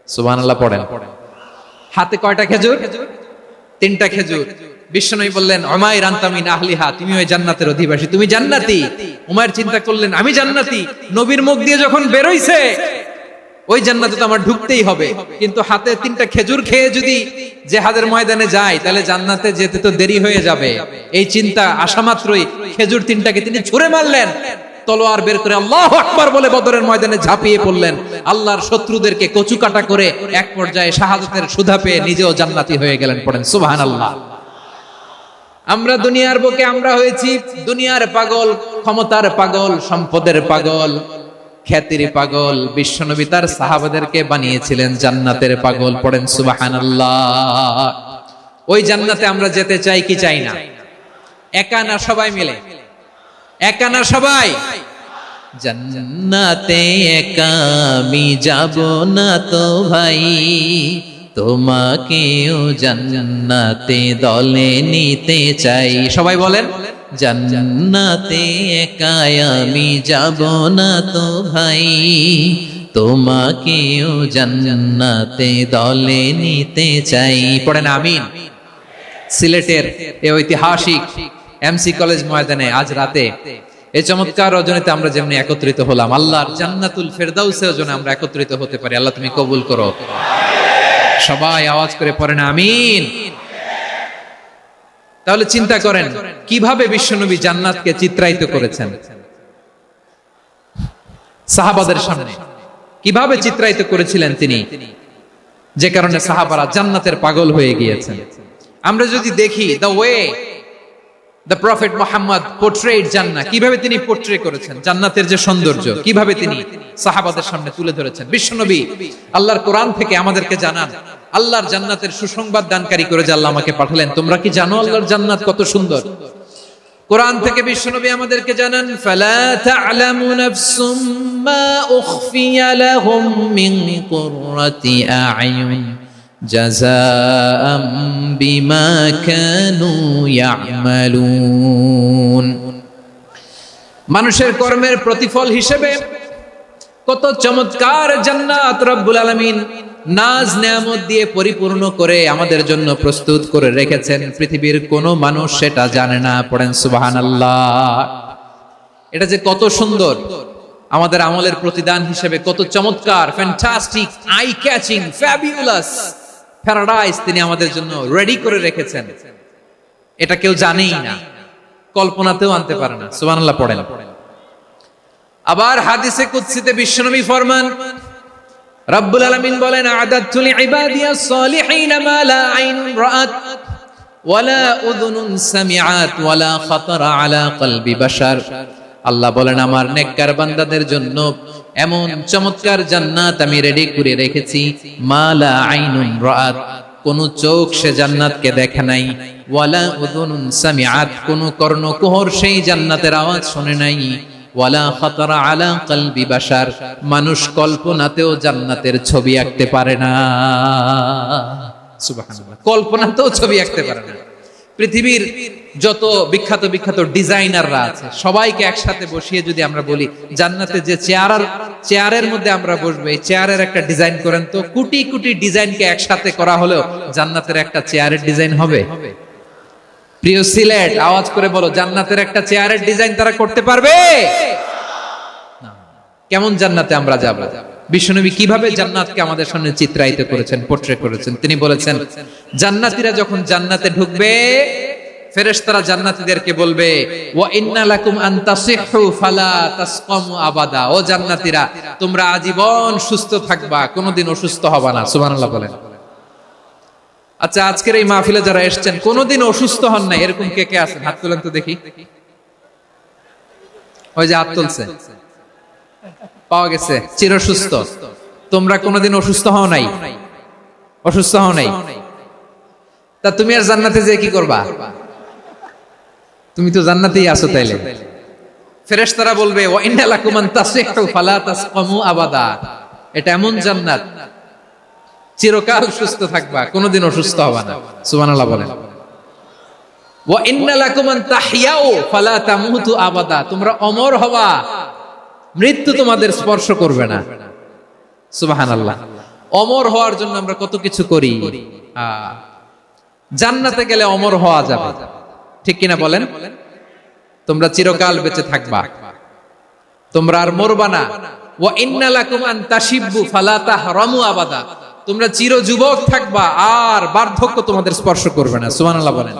সুবহানাল্লাহ পড়েন। হাতে কয়টা খেজুর? 3টা খেজুর। বিশ্বনবী বললেন, উমাইর আনতা মিন আহলিহা, তুমি ওই জান্নাতের অধিবাসী, তুমি জান্নাতি। উমাইর চিন্তা করলেন, আমি জান্নাতি, নবীর মুখ দিয়ে যখন বের হইছে ওই জান্নাতে তো আমার ঢুকতেই হবে, কিন্তু হাতে 3টা খেজুর খেয়ে যদি জিহাদের ময়দানে যাই তাহলে জান্নাতে যেতে তো দেরি হয়ে যাবে। এই চিন্তা আসা মাত্রই খেজুর 3টাকে তিনি ছুঁড়ে মারলেন, তলোয়ার বের করে আল্লাহু আকবার বলে বদরের ময়দানে ঝাঁপিয়ে পড়লেন। আল্লাহর শত্রুদেরকে কচুকাটা করে এক পর্যায়ে শাহাদাতের সুধা পেয়ে নিজেও জান্নাতি হয়ে গেলেন। পড়েন সুবহানাল্লাহ। আমরা দুনিয়ার বুকে আমরা হয়েছি দুনিয়ার পাগল, ক্ষমতার পাগল, সম্পদের পাগল, খ্যাতির পাগল। বিশ্বনবী তার সাহাবাদেরকে বানিয়েছিলেন জান্নাতের পাগল। পড়েন সুবহানাল্লাহ। ওই জান্নাতে আমরা যেতে চাই কি চাই না? একা না সবাই মিলে? একা না সবাই? জান্নাতে একা আমি যাব না তো ভাই, তোমাকেও জান্নাতে দলে নিতে চাই। সবাই বলেন, জান্নাতে একা আমি যাব না তো ভাই, তোমাকেও জান্নাতে দলে নিতে চাই। পড়েন আমিন। সিলেটের এই ঐতিহাসিক এমসি কলেজ ময়দানে আজ রাতে এই চমৎকার রজনীতে আমরা যেমনি একত্রিত হলাম, আল্লাহর জান্নাতুল ফেরদাউসের জন্য আমরা একত্রিত হতে পারি। আল্লাহ তুমি কবুল করো। সবাই আওয়াজ করে পড়েন আমিন। তাহলে চিন্তা করেন কিভাবে বিশ্বনবী জান্নাতকে চিত্রায়িত করেছেন সাহাবাদের সামনে, কিভাবে চিত্রায়িত করেছিলেন তিনি, যে কারণে সাহাবারা জান্নাতের পাগল হয়ে গিয়েছেন। আমরা যদি দেখি the way the prophet Muhammad portrait জান্নাত, কিভাবে তিনি পোর্ট্রে করেছেন জান্নাতের যে সৌন্দর্য, কিভাবে তিনি সাহাবাদের সামনে তুলে ধরেছেন। বিশ্বনবী আল্লাহর কোরআন থেকে আমাদেরকে জানান, আল্লাহর জান্নাতের সুসংবাদ দানকারী করে যে আল্লাহ আমাকে পাঠালেন। তোমরা কি জানো আল্লাহর জান্নাত কত সুন্দর? কোরআন থেকে বিশ্বনবী আমাদেরকে জানান, ফালা তা'লামু নাফসুম মা উখফিয়া লাহুম মিন কুররাতি আ'য়ুন জাযাআম বিমা কানু ইয়া'মালুন। মানুষের কর্মের প্রতিফল হিসেবে কত চমৎকার জান্নাত রব্বুল আলামিন নাজ নেয়ামত দিয়ে পরিপূর্ণ করে আমাদের জন্য প্রস্তুত করে রেখেছেন। পৃথিবীর কোনো মানুষ সেটা জানে না। পড়েন সুবহানাল্লাহ। এটা যে কত সুন্দর, আমাদের আমলের প্রতিদান হিসেবে কত চমৎকার, fantastic, eye catching, fabulous paradise তিনি আমাদের জন্য রেডি করে রেখেছেন। এটা কেউ জানেই না, কল্পনাতেও আনতে পারে না। সুবহানাল্লাহ পড়েন। আবার হাদিসে কুদসিতে বিশ্বনবী ফরমান, রব্বুল আলামিন বলেন, আ'দাতু লিইবাদিয়াস সালিহিনা মা লা আইনুন রাআত ওয়ালা উযুনুন সামিআত ওয়ালা খাতারা আলা কলবি বাশার। আল্লাহ বলেন, আমার নেককার বান্দাদের জন্য এমন চমৎকার জান্নাত আমি রেডি করে রেখেছি, মা লা আইনুন রাআত, কোন চোখ সে জান্নাতকে দেখে নাই, ওয়ালা উযুনুন সামিআত, কোন কর্ণকুহর সেই জান্নাতের আওয়াজ শুনে নাই, ওয়ালা খাতারা আলা কলবি বাশার, মানুষ কল্পনাতেও জান্নাতের ছবি আঁকতে পারে না। সুবহানাল্লাহ, কল্পনাতেও ছবি আঁকতে পারে না। পৃথিবীর যত বিখ্যাত বিখ্যাত ডিজাইনাররা আছে সবাইকে একসাথে বসিয়ে যদি আমরা বলি জান্নাতে যে চেয়ারের মধ্যে আমরা বসবো, এই চেয়ারের একটা ডিজাইন করেন তো, কোটি কোটি ডিজাইনকে একসাথে করা হলেও জান্নাতের একটা চেয়ারের ডিজাইন হবে? প্রিয় সিলেট, আওয়াজ করে বলো, জান্নাতের একটা চেয়ারের ডিজাইন তারা করতে পারবে? কেমন জান্নাতে আমরা যাব? বিশ্বনবী কিভাবে জান্নাতকে আমাদের সামনে চিত্রায়িত করেছেন, পোর্ট্রে করেছেন? তিনি বলেছেন, জান্নাতীরা যখন জান্নাতে ঢুকবে, ফেরেশতারা জান্নাতীদেরকে বলবে, ওয়া ইন্না লাকুম আন তাসিহু ফালা তাসকামু আবাদা। ও জান্নাতীরা, তোমরা আজীবন সুস্থ থাকবা, কোনোদিন অসুস্থ হবা না। সুবহানাল্লাহ বলেন। আচ্ছা, আজকের এই মাহফিলে যারা এসেছেন কোনোদিন অসুস্থ হন না, এরকম কে কে আছেন? হাত তুলেন তো দেখি। ওই যে হাত তুলছে, পাওয়া গেছে, চিরসুস্থ। তোমরা কোনোদিন অসুস্থ হও নাই? অসুস্থ হও নাই? তা তুমি আর জান্নাতে যে কি করবা? তুমি তো জান্নাতেই আছো তাইলে। ফেরেশতারা বলবে, ওয়া ইন্না লাকুম আন তাসিহু ফালা তাসকামু আবাদা। এটা এমন জান্নাত, চিরকাল সুস্থ থাকবা, কোনোদিন অসুস্থ হবা না। সুবহানাল্লাহ বলেন। ওয়া ইন্না লাকুম আন তাহইয়াউ ফালা তামুতু আবাদা। তোমরা অমর হবা, মৃত্যু তোমাদের স্পর্শ করবে না। সুবহানাল্লাহ। অমর হওয়ার জন্য আমরা কত কিছু করি। জান্নাতে গেলে অমর হওয়া যাবে, ঠিক কিনা বলেন? তোমরা চিরকাল বেঁচে থাকবা, তোমরা আর মরবা না। ওয়া ইন্না লাকুম আন তাশিব্বু ফালা তাহরামু আবাদা। তোমরা চির যুবক থাকবা, আর বার্ধক্য তোমাদের স্পর্শ করবে না। সুবহানাল্লাহ বলেন।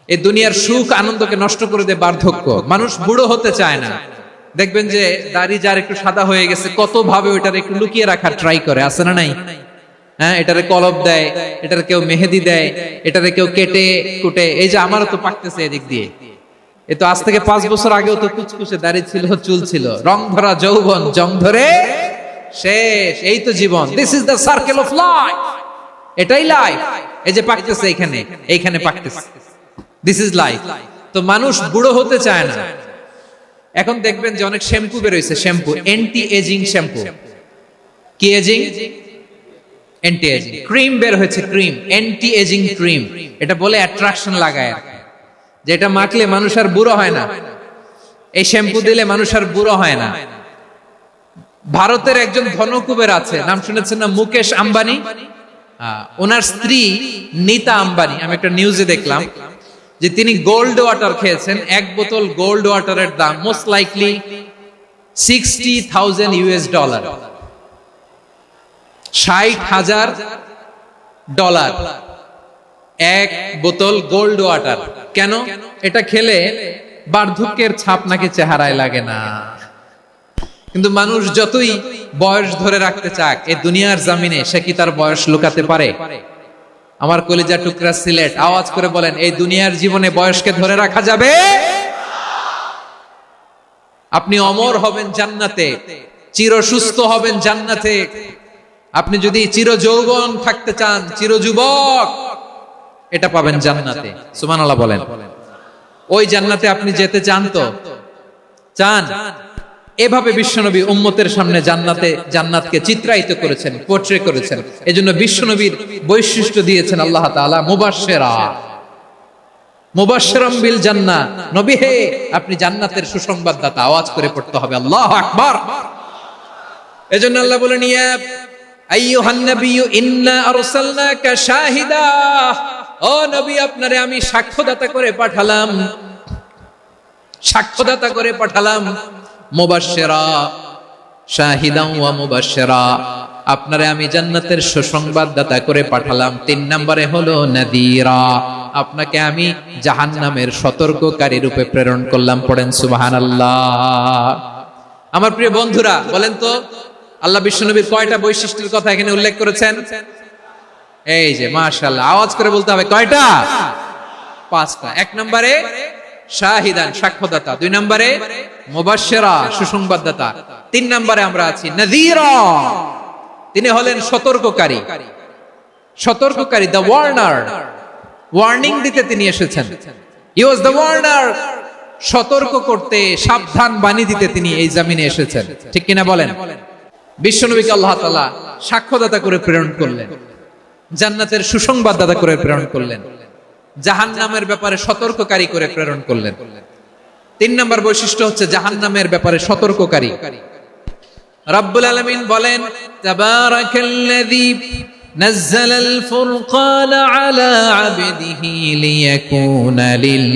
এই দুনিয়ার সুখ আনন্দকে নষ্ট করে দেয় বার্ধক্য। মানুষ বুড়ো হতে চায় না। দেখবেন যে দাড়ি যার একটু সাদা হয়ে গেছে, কত ভাবে ওটার একটু লুকিয়ে রাখার ট্রাই করে, আছে না নাই? হ্যাঁ, এটারে কলব দেয়, এটারে কেউ মেহেদি দেয়, এটারে কেউ কেটে কুটে। এই যে আমারও তো পাকতেছে এদিক দিয়ে। এ তো আজ থেকে 5 বছর আগেও তো কুচকুচে দাড়ি ছিল, চুল ছিল, রং ধরা যৌবন, জং ধরে শেষ। এই তো জীবন। This is the circle of life. এটাই লাইফ। এই যে পাকতেছে এইখানে, এইখানে পাকতেছে। This is life. তো মানুষ বুড়ো হতে চায় না। এখন দেখবেন যে অনেক শ্যাম্পু বের হইছে, শ্যাম্পু, অ্যান্টি এজিং শ্যাম্পু। কি এজিং? Anti aging. ক্রিম বের হয়েছে, ক্রিম, অ্যান্টি এজিং ক্রিম। এটা বলে অ্যাট্রাকশন লাগায়, যেটা মাখলে মানুষ আর বুড়ো হয় না। এই শ্যাম্পু দিলে মানুষ আর বুড়ো হয় না। ভারতের একজন ধনকুবের আছে, নাম শুনেছেন না? মুকেশ আম্বানি। ওনার স্ত্রী নীতা আম্বানি, আমি একটা নিউজে দেখলাম যে তিনি গোল্ড ওয়াটার খেয়েছেন। এক বোতল গোল্ড ওয়াটারের দাম মোস্ট লাইকলি $60,000 $60,000 এক বোতল গোল্ড ওয়াটার। কেন? এটা খেলে বার্ধক্যের ছাপ নাকি চেহারায় লাগে না। কিন্তু মানুষ যতই বয়স ধরে রাখতে চাক, এই দুনিয়ার জামিনে সে কি তার বয়স লুকাতে পারে? আমার কলিজা টুকরা সিলেট, আওয়াজ করে বলেন, এই দুনিয়ার জীবনে বয়সকে ধরে রাখা যাবে? আপনি অমর হবেন জান্নাতে, চির সুস্থ হবেন জান্নাতে। আপনি যদি চির যৌবন থাকতে চান, চির যুবক, এটা পাবেন জান্নাতে। সুবহানাল্লাহ বলেন। ওই জান্নাতে আপনি যেতে চান তো? চান? এভাবে বিশ্বনবী উম্মতের সামনে জান্নাতকে চিত্রায়িত করেছেন, পোর্ট্রে করেছেন। এজন্য বিশ্বনবীর বৈশিষ্ট্য দিয়েছেন আল্লাহ তাআলা মুবাশশিরা, মুবাশশিরাম বিল জান্নাহ। নবী হে, আপনি জান্নাতের সুসংবাদদাতা। আওয়াজ করে পড়তে হবে আল্লাহু আকবার। এজন্য আল্লাহ বলেন, ইয়া আইয়ুহান নাবিয়্যু ইন্না আরসালনাকা শাহিদা। ও নবী, আপনারে আমি সাক্ষ্যদাতা করে পাঠালাম, সাক্ষ্যদাতা করে পাঠালাম। মুবাশশিরা, শাহিদান ওয়া মুবাশশিরা, আপনারে আমি জান্নাতের সুসংবাদদাতা করে পাঠালাম। 3 নম্বরে হলো নাযীরা, আপনাকে আমি জাহান্নামের সতর্ককারী রূপে প্রেরণ করলাম। পড়েন সুবহানাল্লাহ। আমার প্রিয় বন্ধুরা, বলেন তো আল্লাহ বিশ্বনবীর কয়টা বৈশিষ্ট্যের কথা এখানে উল্লেখ করেছেন? এই যে মাশাআল্লাহ, আওয়াজ করে বলতে হবে, কয়টা? 5টা। 1 নম্বরে শাহিদান, সাক্ষ্যদাতা। 2 নম্বরে মুবাশশিরা, সুসংবাদদাতা। 3 নম্বরে আমরা আছি নাযীরা, তিনি হলেন সতর্ককারী। সতর্ককারী, দ্য ওয়ার্নার, ওয়ার্নিং দিতে তিনি এসেছেন। হি ওয়াজ দ্য ওয়ার্নার, সতর্ক করতে, সাবধান বাণী দিতে তিনি এই জমিনে এসেছেন। ঠিক কিনা বলেন? বিশ্বনবীকে আল্লাহ তাআলা সাক্ষ্যদাতা করে প্রেরণ করলেন, জান্নাতের সুসংবাদদাতা করে প্রেরণ করলেন। জাহান্নামের ব্যাপারে সতর্ককারী করে প্রেরণ করলেন। 3 নম্বর বৈশিষ্ট্য হচ্ছে জাহান্নামের ব্যাপারে সতর্ককারী। রব্বুল আলামিন বলেন, তাবারাকাল্লাযী নাযালাল ফুরকানা আলা আবদিহি লিয়াকুনা লিল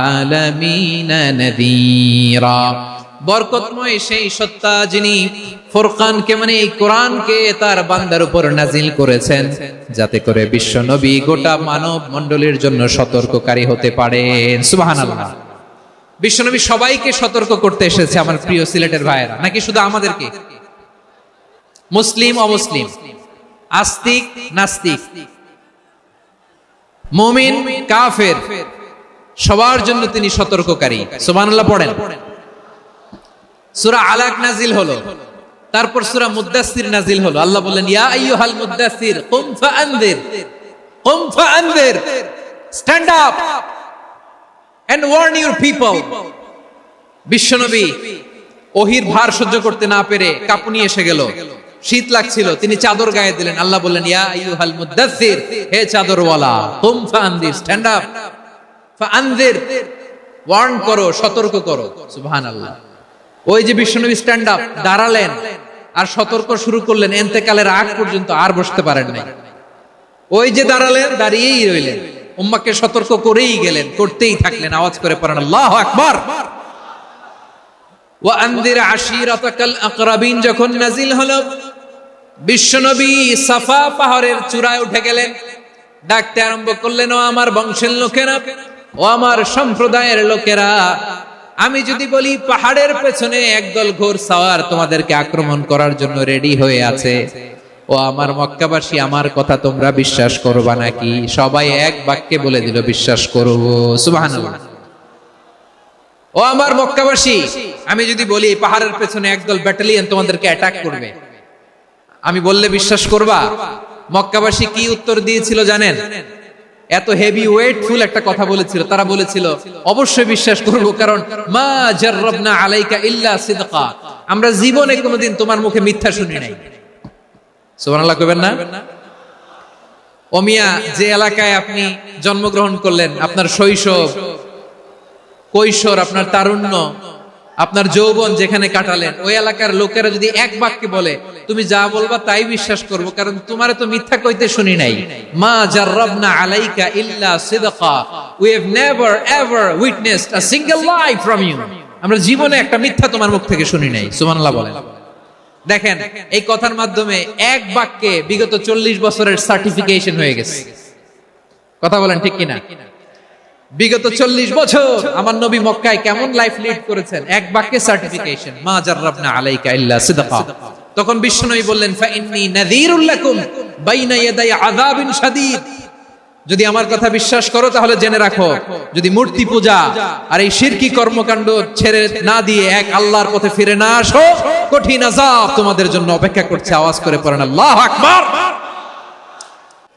আলামিনা নাযীরা। বরকতময় সেই সত্তা যিনি ফুরকানকে মানে এই কোরআনকে তার বান্দার উপর নাজিল করেছেন, যাতে করে বিশ্ব নবী গোটা মানব মণ্ডলীর জন্য সতর্ককারী হতে পারেন। সুবহানাল্লাহ। বিশ্বনবী সবাইকে সতর্ক করতে এসেছে, আমার প্রিয় সিলেটের ভাইয়েরা, নাকি শুধু আমাদেরকে? মুসলিম অমুসলিম, আস্তিক নাস্তিক, মুমিন কাফের, সবার জন্য তিনি সতর্ককারী। সুবহানাল্লাহ পড়েন। সূরা আলাক নাজিল হলো, তারপর সূরা মুদ্দাসসির নাজিল হলো। আল্লাহ বললেন, ইয়া আইয়ুহাল মুদ্দাসসির কুম ফাআনযির, কুম ফাআনযির, stand up and warn your people. বিশ্বনবী ওহির ভার সহ্য করতে না পেরে কাঁপুনি এসে গেল, শীত লাগছিল, তিনি চাদর গায়ে দিলেন। আল্লাহ বললেন, ইয়া আইয়ুহাল মুদ্দাসসির, হে চাদরওয়ালা, কুম ফাআনযির, স্ট্যান্ড আপ, ফাআনযির, ওয়ার্ন করো, সতর্ক করো। সুবহানাল্লাহ। ওই যে বিশ্বনবী স্ট্যান্ড আপ, দাঁড়ালেন আর সতর্ক শুরু করলেন, ইন্তেকালের আগ পর্যন্ত আর বসতে পারেন নাই। ওই যে দাঁড়ালেন, দাঁড়িয়েই রইলেন, উম্মাহকে সতর্ক করেই গেলেন, করতেই থাকলেন। আওয়াজ করে পড়েন আল্লাহু আকবার। ওয়া আনদির আশিরাতাকাল আকরাবিন যখন নাজিল হলো, বিশ্বনবী সাফা পাহাড়ের চূড়ায় উঠে গেলেন, ডাকতে আরম্ভ করলেন, ও আমার বংশের লোকেরা, ও আমার সম্প্রদায়ের লোকেরা, আমি যদি বলি পাহাড়ের পেছনে একদল ঘোড়সাওয়ার তোমাদেরকে আক্রমণ করার জন্য রেডি হয়ে আছে, ও আমার মক্কাবাসী, আমার কথা তোমরা বিশ্বাস করবা নাকি? সবাই এক বাক্যে বলে দিল, বিশ্বাস করব। সুবহানাল্লাহ। ও আমার মক্কাবাসী, আমি যদি বলি পাহাড়ের পেছনে একদল ব্যাটালিয়ন তোমাদেরকে অ্যাটাক করবে, আমি বললে বিশ্বাস করবা? মক্কাবাসী কি উত্তর দিয়েছিল জানেন? এত হেভি ওয়েটফুল একটা কথা বলেছিল। তারা বলেছিল, অবশ্যই বিশ্বাস করব, কারণ মা জাররাবনা আলাইকা ইল্লা সিদকা, আমরা জীবনে কোনোদিন তোমার মুখে মিথ্যা শুনি নাই। সুবহানাল্লাহ কইবেন না? ও মিয়া, যে এলাকায় আপনি জন্মগ্রহণ করলেন, আপনার শৈশব, কৈশোর, আপনার তারুণ্য, আপনার যৌবন যেখানে কাটালেন, ওই এলাকার লোকেরা যদি এক বাক্যে বলে তুমি যা বলবা তাই বিশ্বাস করব, কারণ তোমারে তো মিথ্যা কইতে শুনি নাই। মা জাররাবনা আলাইকা ইল্লা সিদকা, we have never ever witnessed a single lie from you, আমরা জীবনে একটা মিথ্যা তোমার মুখ থেকে শুনি নাই। সুবহানাল্লাহ বলেন। দেখেন, এই কথার মাধ্যমে এক বাক্যে বিগত 40 বছরের সার্টিফিকেশন হয়ে গেছে। কথা বলেন ঠিক কিনা? বিগত 40 বছর আমার নবী মক্কায় কেমন লাইফ লিড করেছেন, এক বাক্যে সার্টিফিকেশন, মা জাররাবনা আলাইকা ইল্লা সিদকা। তখন বিশ্বনবী বললেন, ফা ইন্নী নাযীরুল লাকুম বাইনা ইয়াদাই আযাবিন শাদীদ, যদি আমার কথা বিশ্বাস করো তাহলে জেনে রাখো, যদি মূর্তি পূজা আর এই শিরকি কর্মকাণ্ড ছেড়ে না দিয়ে এক আল্লাহর পথে ফিরে না আসো, কঠিন আযাব তোমাদের জন্য অপেক্ষা করছে। আওয়াজ করে পড়েন আল্লাহু আকবার।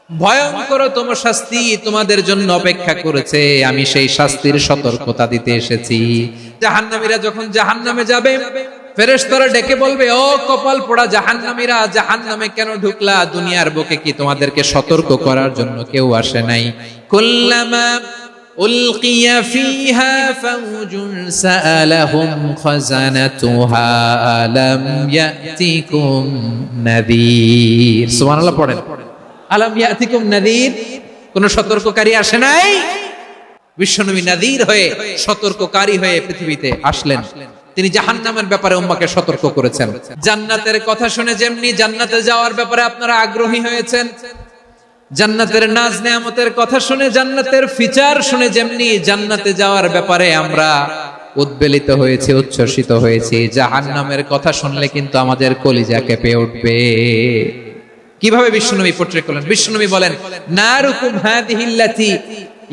ভয়ঙ্কর তোমার শাস্তি তোমাদের জন্য অপেক্ষা করেছে, আমি সেই শাস্তির সতর্কতা দিতে এসেছি। জাহান্নামীরা যখন জাহান্নামে যাবে, ফেরেশতারা ডেকে বলবে, ও কপাল পোড়া জাহান্নামীরা, জাহান্নামে কেন ঢুকলা? দুনিয়ার বুকে কি তোমাদেরকে সতর্ক করার জন্য কেউ আসে নাই? কুল্লামা উলকিয়া ফিহা ফাউজুন সাআলাহুম খাযানাতুহা আলাম ইয়াতিকুম নাযীর। সুবহানাল্লাহ পড়েন। আলাম ইয়াতিকুম নাযীর, কোন সতর্ককারী আসে নাই? বিশ্বনবী নাযীর হয়ে, সতর্ককারী হয়ে পৃথিবীতে আসলেন। তিনি জাহান্নামের ব্যাপারে উম্মাহকে সতর্ক করেছেন। জান্নাতের কথা শুনে যেমনি জান্নাতে যাওয়ার ব্যাপারে আপনারা আগ্রহী হয়েছেন, জান্নাতের নাজ নেয়ামতের কথা শুনে, জান্নাতের ফিচার শুনে যেমনি জান্নাতে যাওয়ার ব্যাপারে আমরা উদ্বেলিত হয়েছি, উচ্ছ্বসিত হয়েছি, জাহান্নামের কথা শুনলে কিন্তু আমাদের কলিজা কেঁপে উঠবে। কিভাবে বিশ্বনবী পোট্রে করলেন? বিশ্বনবী বলেন, নারুকুম হাদিহিল্লাতি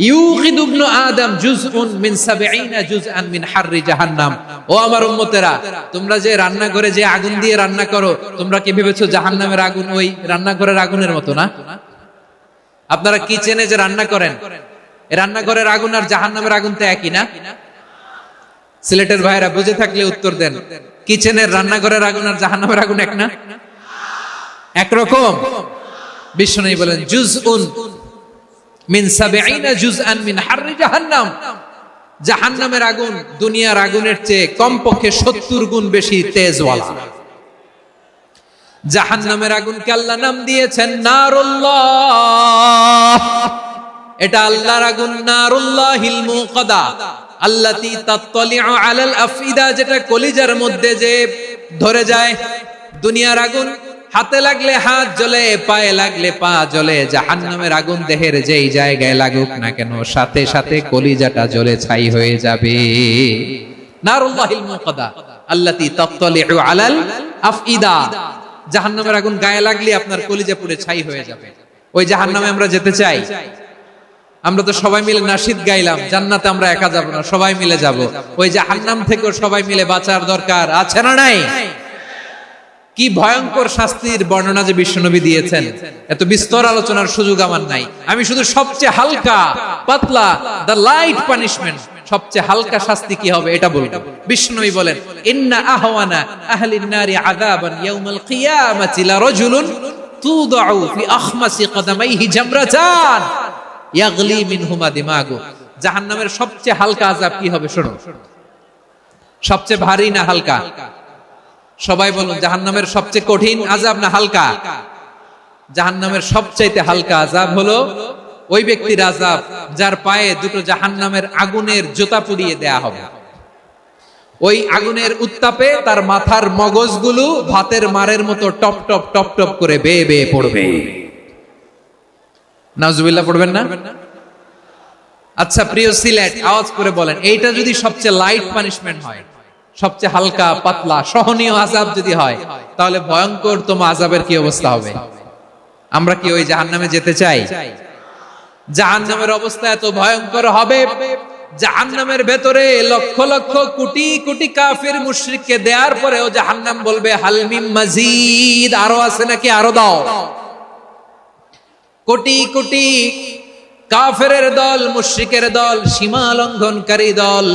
ইউকিদু ইবনু আদম জুজউন মিন 70 জুজআন মিন হাররি জাহান্নাম। ও আমার উম্মতেরা, তোমরা যে রান্নাঘরে যে আগুন দিয়ে রান্না করো, তোমরা কি ভেবেছো জাহান্নামের আগুন ওই রান্নাঘরের আগুনের মতো না? আপনারা কিচেনে যে রান্না করেন, এই রান্নাঘরের আগুন আর জাহান্নামের আগুন তো একই না? সিলেটের ভাইরা বুঝে থাকলে উত্তর দেন, কিচেনের রান্নাঘরের আগুন আর জাহান্নামের আগুন এক না? একরকম? বিশ্বনবী বলেন, জুজউন মিন 70 জুজআন মিন হাররি জাহান্নাম। জাহান্নামের আগুন দুনিয়ার আগুনের চেয়ে কমপক্ষে 70 গুণ বেশি তেজওয়ালা। জাহান্নামের আগুনকে আল্লাহ নাম দিয়েছেন নারুল্লাহ। এটা আল্লাহর আগুন, নারুল্লাহিল মুকাদা আল্লাতী তাত্তালিউ আলাল আফইদা, যেটা কলিজার মধ্যে যে ধরে যায়। দুনিয়ার আগুন হাতে লাগলে হাত জ্বলে, পায়ে লাগলে পা জ্বলে। জাহান্নামের আগুন দেহের যেই জায়গায় লাগুক না কেন সাথে সাথে কলিজাটা জ্বলে ছাই হয়ে যাবে। নারুল্লাহিল মুকাদা আল্লাতী তাত্তালিউ আলাল আফইদা। জাহান্নামের আগুন গায়ে লাগলে আপনার কলিজা পুড়ে ছাই হয়ে যাবে। ওই জাহান্নামে আমরা যেতে চাই? আমরা তো সবাই মিলে নাশিদ গাইলাম, জান্নাতে আমরা একা যাব না, সবাই মিলে যাব। ওই জাহান্নাম থেকেও সবাই মিলে বাঁচার দরকার আছে না নাই? কি ভয়ঙ্কর শাস্তির বর্ণনা যে বিশ্বনবী দিয়েছেন, এত বিস্তর আলোচনার সুযোগ আমার নাই। আমি শুধু সবচেয়ে হালকা পাতলা, দ্য লাইট পানিশমেন্ট, সবচেয়ে হালকা শাস্তি কি হবে এটা বলবো। বিশ্বনবী বলেন, ইন্না আহওয়ানা আহলিন নারি আযাবান ইয়াউমাল কিয়ামাতি লারাজুলুন তুদাউ ফি আখমাসি কদামাইহি জামরাতান ইয়াগলি মিনহুমা দিমাগু। জাহান্নামের সবচেয়ে হালকা আযাব কি হবে শোনো। সবচেয়ে ভারী না হালকা? সবাই বলুন, জাহান্নামের সবচেয়ে কঠিন আযাব না হালকা? জাহান্নামের সবচাইতে হালকা আযাব হলো ওই ব্যক্তির আযাব যার পায়ে দুটো জাহান্নামের আগুনের জুতা পুড়িয়ে দেয়া হবে। ওই আগুনের উত্তাপে তার মাথার মগজগুলো ভাতের মারের মতো টপ টপ টপ টপ করে বেয়ে বেয়ে পড়বে। নাউজুবিল্লাহ পড়বেন না? আচ্ছা প্রিয় সিলেট, আওয়াজ করে বলেন, এইটা যদি সবচেয়ে লাইট পানিশমেন্ট হয়, সবচেয়ে হালকা পাতলা সহনীয় আযাব যদি হয়, তাহলে ভয়ঙ্করতম আযাবের কি অবস্থা হবে? আমরা কি ওই জাহান্নামে যেতে চাই? জাহান্নামের অবস্থা এত ভয়ঙ্কর হবে, জাহান্নামের ভেতরে লক্ষ লক্ষ কোটি কোটি কাফির মুশরিককে দেওয়ার পরেও জাহান্নাম বলবে হাল মিন মাজিদ, আরো আছে নাকি, আরো দাও। কোটি কোটি কাফেরের দল, মুশরিকের দল, সীমা লঙ্ঘনকারী দল,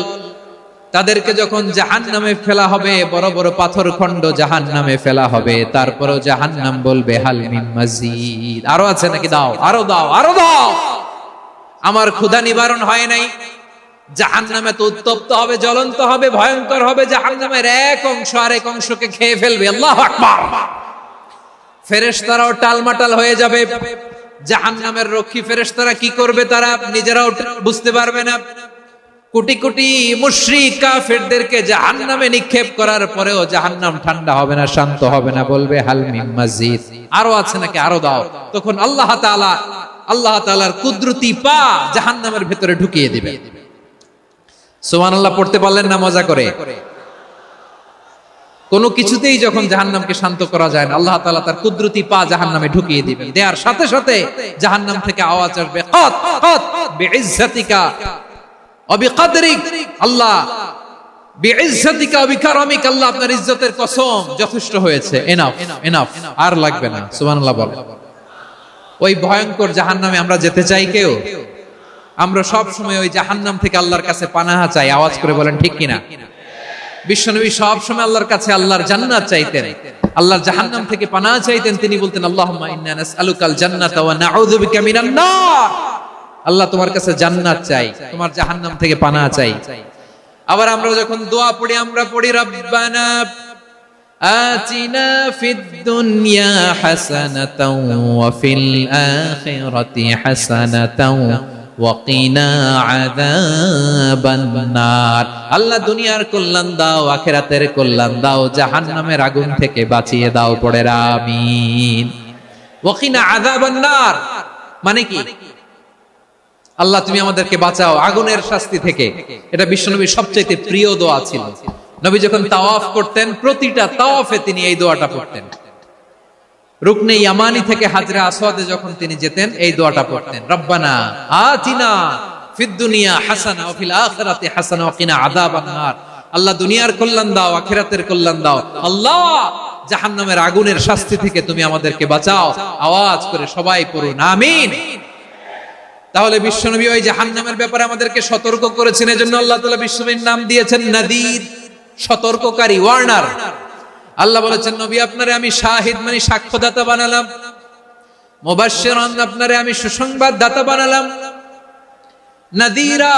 তাদেরকে যখন জাহান্নামে ফেলা হবে, বড় বড় পাথর খণ্ড জাহান্নামে ফেলা হবে, তারপরও জাহান্নাম বলবে হাল মিন মাজিদ, আরো আছে নাকি, দাও, আরো দাও, আরো দাও। আমার ক্ষুধা নিবারণ হয় নাই। জাহান্নামে তো উত্তপ্ত হবে, জ্বলন্ত হবে, ভয়ঙ্কর হবে। জাহান্নামের এক অংশ আরেক অংশকে খেয়ে ফেলবে। আল্লাহু আকবার। ফেরেশতারাও টালমাটাল হয়ে যাবে। জাহান্নামের রক্ষী ফেরেশতারা কি করবে তারা নিজেরাও বুঝতে পারবে না। কোটি কোটি মুশরিক কাফেরদেরকে জাহান্নামে নিক্ষেপ করার পরেও জাহান্নাম ঠান্ডা হবে না, শান্ত হবে না, বলবে হাল মিন মাজিদ, আরো আছে নাকি, আরো দাও। তখন আল্লাহ তাআলার কুদরতি পা জাহান্নামের ভেতরে ঢুকিয়ে দিবে। সুবহানাল্লাহ পড়তে পারলেন না মজা করে? কোনো কিছুতেই যখন জাহান্নামকে শান্ত করা যায় না, আল্লাহ তাআলা তার কুদরতি পা জাহান্নামে ঢুকিয়ে দিবেন। দেওয়ার সাথে সাথে জাহান্নাম থেকে আওয়াজ আসবে, কাত কাত বিইজ্জাতিকা ওয়া বিকদরিক, আল্লাহ বিইজ্জাতিকা ওয়া বিকারামিক, আল্লাহ আপনার ইজ্জতের কসম, যথেষ্ট হয়েছে, এনাফ এনাফ, আর লাগবে না। সুবহানাল্লাহ বল। ওই ভয়ঙ্কর জাহান্নামে আমরা যেতে চাই কেউ? আমরা সব সময় ওই জাহান্নাম থেকে আল্লাহর কাছে পানাহা চাই। আওয়াজ করে বলেন ঠিক কিনা? বিশ্বনবী সব সময় আল্লাহর কাছে আল্লাহর জান্নাত চাইতেন, আল্লাহর জাহান্নাম থেকে পানাহা চাইতেন। তিনি বলতেন, আল্লাহুম্মা ইন্না নাসআলুকাল জান্নাতা ওয়া নাউযু বিকা মিনান নার। আল্লাহ তোমার কাছে জান্নাত চাই, তোমার জাহান্নাম থেকে পানাহা চাই। আবার আমরা যখন দোয়া পড়ি, আমরা পড়ি রব্বানা আতিনা ফিদ দুনিয়া হাসানাতাও ওয়া ফিল আখিরাতি হাসানাতাও ওয়া কিনা আযাবান নার। আল্লাহ দুনিয়ার কল্যাণ দাও, আখিরাতের কল্যাণ দাও, জাহান্নামের আগুন থেকে বাঁচিয়ে দাও, পড়ে আমিন। ওয়া কিনা আযাবান নার মানে কি? আল্লাহ তুমি আমাদেরকে বাঁচাও আগুনের শাস্তি থেকে। এটা বিশ্বনবীর সবচেয়ে প্রিয় দোয়া ছিল। নবী যখন তাওয়াফ করতেন, প্রতিটা তাওয়াফে তিনি এই দোয়াটা পড়তেন। রুকনে ইয়ামানি থেকে হাজরা আসওয়াদে যখন তিনি যেতেন, এই দোয়াটা পড়তেন, রব্বানা আতিনা ফিদ দুনিয়া হাসানা ওয়া ফিল আখিরাতি হাসানা ওয়া কিনা আযাবান নার। আল্লাহ দুনিয়ার কল্যাণ দাও, আখিরাতের কল্যাণ দাও। আল্লাহ জাহান্নামের আগুনের শাস্তি থেকে তুমি আমাদেরকে বাঁচাও। আওয়াজ করে সবাই পড়ুন আমিন। তাহলে বিশ্বনবী ওই জাহান্নামের ব্যাপারে আমাদেরকে সতর্ক করেছেন। এজন্য আল্লাহ তাআলা বিশ্বনবীর নাম দিয়েছেন নাদির, সতর্ককারী, ওয়ার্নার। আল্লাহ বলেছেন, নবী আপনারে আমি শাহিদ মানে সাক্ষ্যদাতা বানালাম, মুবাশশিরান আপনারে আমি সুসংবাদ দাতা বানালাম, নাদিরা,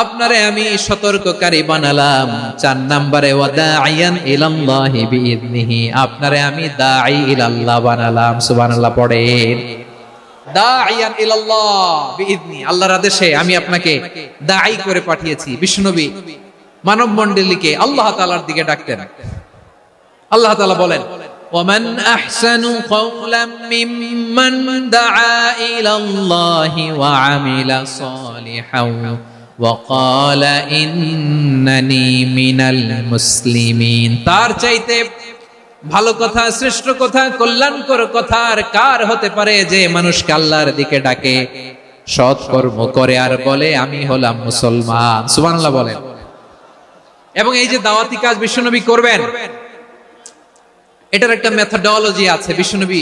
আপনারে আমি সতর্ককারী বানালাম। 4 নম্বরে ওয়াদাইয়ান ইলাল্লাহি বিইذনিহি, আপনারে আমি দাঈ ইলাল্লাহ বানালাম। সুবহানাল্লাহ পড়েন। দাঈয়ান ইলাল্লাহ বিইذনি, আল্লাহর আদেশে আমি আপনাকে দাঈ করে পাঠিয়েছি। বিশ্বনবী মানব মণ্ডলীকে আল্লাহ তাআলার দিকে ডাকতেন। আল্লাহ তাআলা বলেন, ওয়ামান আহসানু কওলাম মিম্মান দাআ ইলাল্লাহি ওয়া আমিলা সালিহান ওয়া ক্বালা ইন্নানি মিনাল মুসলিমিন। তার চাইতে ভালো কথা, শ্রেষ্ঠ কথা, কল্যাণকর কথা আর কার হতে পারে যে মানুষকে আল্লাহর দিকে ডাকে, সৎ কর্ম করে আর বলে আমি হলাম মুসলমান। সুবহানাল্লাহ বলেন। এবং এই যে দাওয়াতি কাজ বিশ্বনবী করবেন, এটার একটা মেথডোলজি আছে। বিশ্বনবী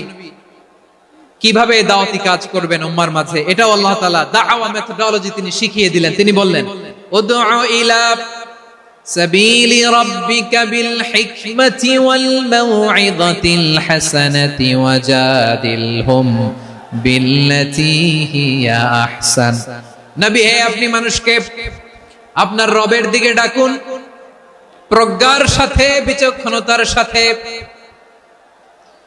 কিভাবে দাওয়াতি কাজ করবেন উম্মার মাঝে, এটাও আল্লাহ তাআলা দাওয়া মেথডোলজি তিনি শিখিয়ে দিলেন। তিনি বললেন, উদউ ইলা সাবিলি রাব্বিকা বিল হিকমাতি ওয়াল মাউইযাতিল হাসানাতি ওয়াজাদিলহুম বিল্লাতী হিয়া আহসান। নবী, হে আপনি মানুষকে আপনার রবের দিকে ডাকুন প্রজ্ঞার সাথে, বিচক্ষণতার সাথে,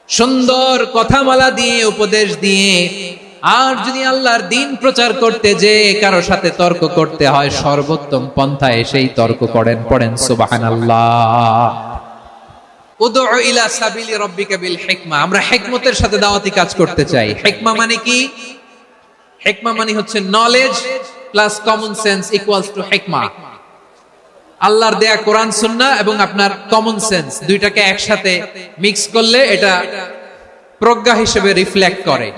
সুন্দর কথামালা দিয়ে, উপদেশ দিয়ে। আর যদি আল্লাহর দ্বীন প্রচার করতে যে কারো সাথে তর্ক করতে হয়, সর্বোত্তম পন্থায় সেই তর্ক করেন। পড়েন সুবহানাল্লাহ। উদউ ইলা সাবিলি রাব্বিকা বিল হিকমা, আমরা হিকমতের সাথে দাওয়াতি কাজ করতে চাই। হিকমা মানে কি? হিকমা মানে হচ্ছে knowledge plus common sense equals to হিকমা। আল্লাহর দেয়া কোরআন সুন্নাহ এবং আপনার কমন সেন্স দুইটাকে একসাথে মিক্স করলে এটা প্রজ্ঞা হিসেবে রিফ্লেক্ট করে।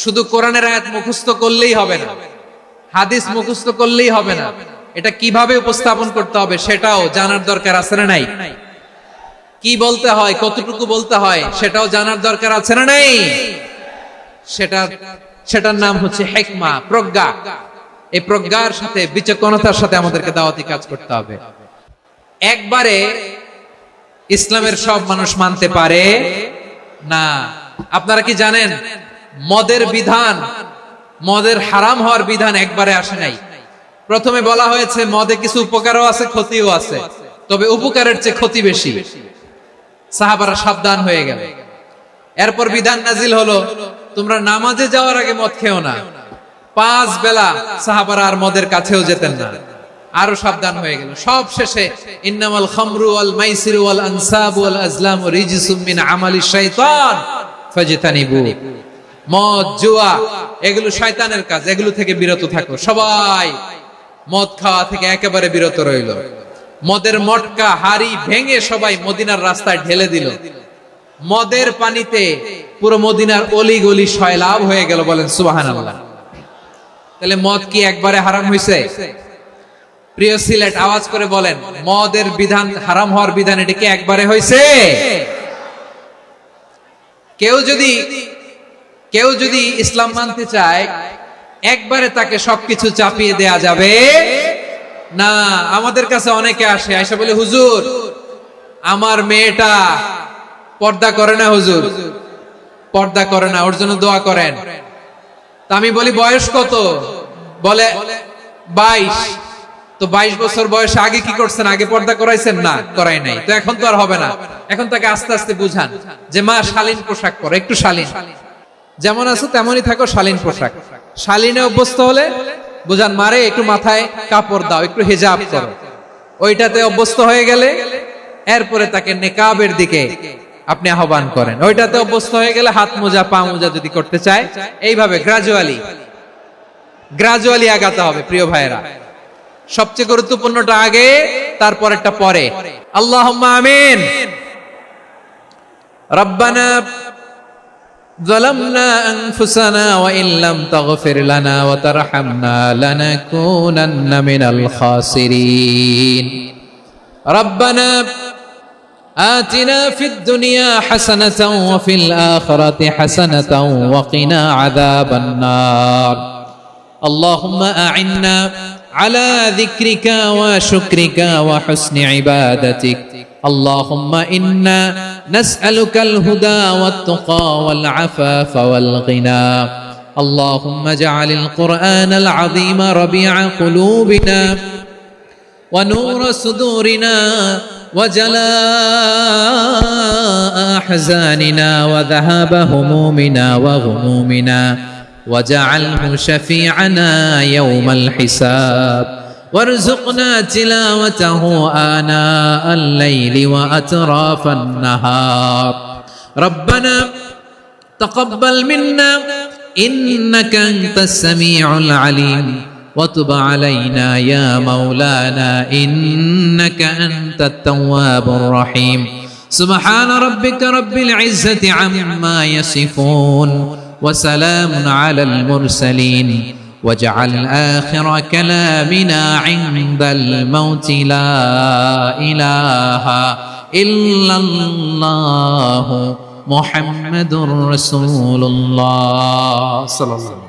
শুধু কোরআনের আয়াত মুখস্থ করলেই হবে না, হাদিস মুখস্থ করলেই হবে না, এটা কিভাবে উপস্থাপন করতে হবে সেটাও জানার দরকার আছে না নাই? কি বলতে হয়, কতটুকু বলতে হয় সেটাও জানার দরকার আছে না নাই? সেটার নাম হচ্ছে হিকমা, প্রজ্ঞা। এই প্রজ্ঞার সাথে, বিচক্ষণতার সাথে আমাদেরকে দাওয়াতি কাজ করতে হবে। একবারে ইসলামের সব মানুষ মানতে পারে না। আপনারা কি জানেন মদের বিধান, মদের হারাম হওয়ার বিধান একবারে আসে নাই। প্রথমে বলা হয়েছে মদে কিছু উপকারও আছে, ক্ষতিও আছে, তবে উপকারের চেয়ে ক্ষতি বেশি। সাহাবারা সাবধান হয়ে গেল। এরপর বিধান নাজিল হলো, তোমরা নামাজে যাওয়ার আগে মদ খেও না। 5 বেলা সাহাবারা আর মদের কাছেও যেতেন না, আরো সাবধান হয়ে গেল। সব শেষে ইন্নামাল খামরু ওয়াল মাইসিরু ওয়াল আনসাবু ওয়াল আজলামু রিজসুম মিন আমালিশ শাইতান ফাজতানিবু। মদ, জুয়া এগুলো শয়তানের কাজ, এগুলো থেকে বিরত থাকো। সবাই মদ খাওয়া থেকে একেবারে বিরত রইল। মদের মটকা, হাড়ি ভেঙে সবাই মদিনার রাস্তায় ঢেলে দিল। মদের পানিতে পুরো মদিনার অলি গলি সয়লাভ হয়ে গেল। বলেন সুবহানাল্লাহ। তাহলে মদ কি একবারে হারাম হইছে? প্রিয় সিলেট, আওয়াজ করে বলেন, মদের বিধান, হারাম হওয়ার বিধান এটা কি একবারে হইছে? কেউ যদি ইসলাম মানতে চায় একবারে তাকে সবকিছু চাপিয়ে দেয়া যাবে না। আমাদের কাছে অনেকে আসে, আয়সা বলে, হুজুর আমার মেয়েটা পর্দা করে না, হুজুর পর্দা করে না, ওর জন্য দোয়া করেন। তা আমি বলি বয়স কত? বলে 22। তো 22 বছর বয়সে আগে কি করছেন? আগে পর্দা করাইছেন? না, করাই নাই। তো এখন তো আর হবে না। এখন তাকে আস্তে আস্তে বুঝান যে মা শালীন পোশাক পরো, একটু শালীন, যেমন আছো তেমনই থাকো, শালীন পোশাক। শালীনে অভ্যস্ত হলে বুঝান, মারে একটু মাথায় কাপড় দাও, একটু হিজাব করো। ওইটাতে অভ্যস্ত হয়ে গেলে এরপরে তাকে নেকাবের দিকে আপনি আহ্বান করেন। ওইটাতে অভ্যস্ত হয়ে গেলে হাত মোজা, পা মোজা যদি করতে চায়, এইভাবে গ্রাজুয়ালি আগাতে হবে। প্রিয় ভাইয়েরা, সবচেয়ে গুরুত্বপূর্ণটা আগে, তারপরেরটা পরে। আল্লাহুম্মা আমিন। রব্বানা যালামনা আনফুসানা ওয়া ইন লাম তাগফির লানা ওয়া তারহামনা লানাকুনান্না মিনাল খাসিরিন। রব্বানা آتنا في الدنيا حسنة وفي الآخرة حسنة وقنا عذاب النار. اللهم أعنا على ذكرك وشكرك وحسن عبادتك. اللهم إنا نسألك الهدى والتقى والعفاف والغنى. اللهم اجعل القرآن العظيم ربيع قلوبنا ونور صدورنا وجلاء أحزاننا وذهاب همومنا وغمومنا واجعله شفيعنا يوم الحساب وارزقنا تلاوته آناء الليل وأطراف النهار ربنا تقبل منا إنك أنت السميع العليم وتب علينا يا مولانا إنك أنت التواب الرحيم سبحان ربك رب العزة عما يصفون وسلام على المرسلين واجعل آخر كلامنا عند الموت لا إله إلا الله محمد رسول الله صلى الله عليه وسلم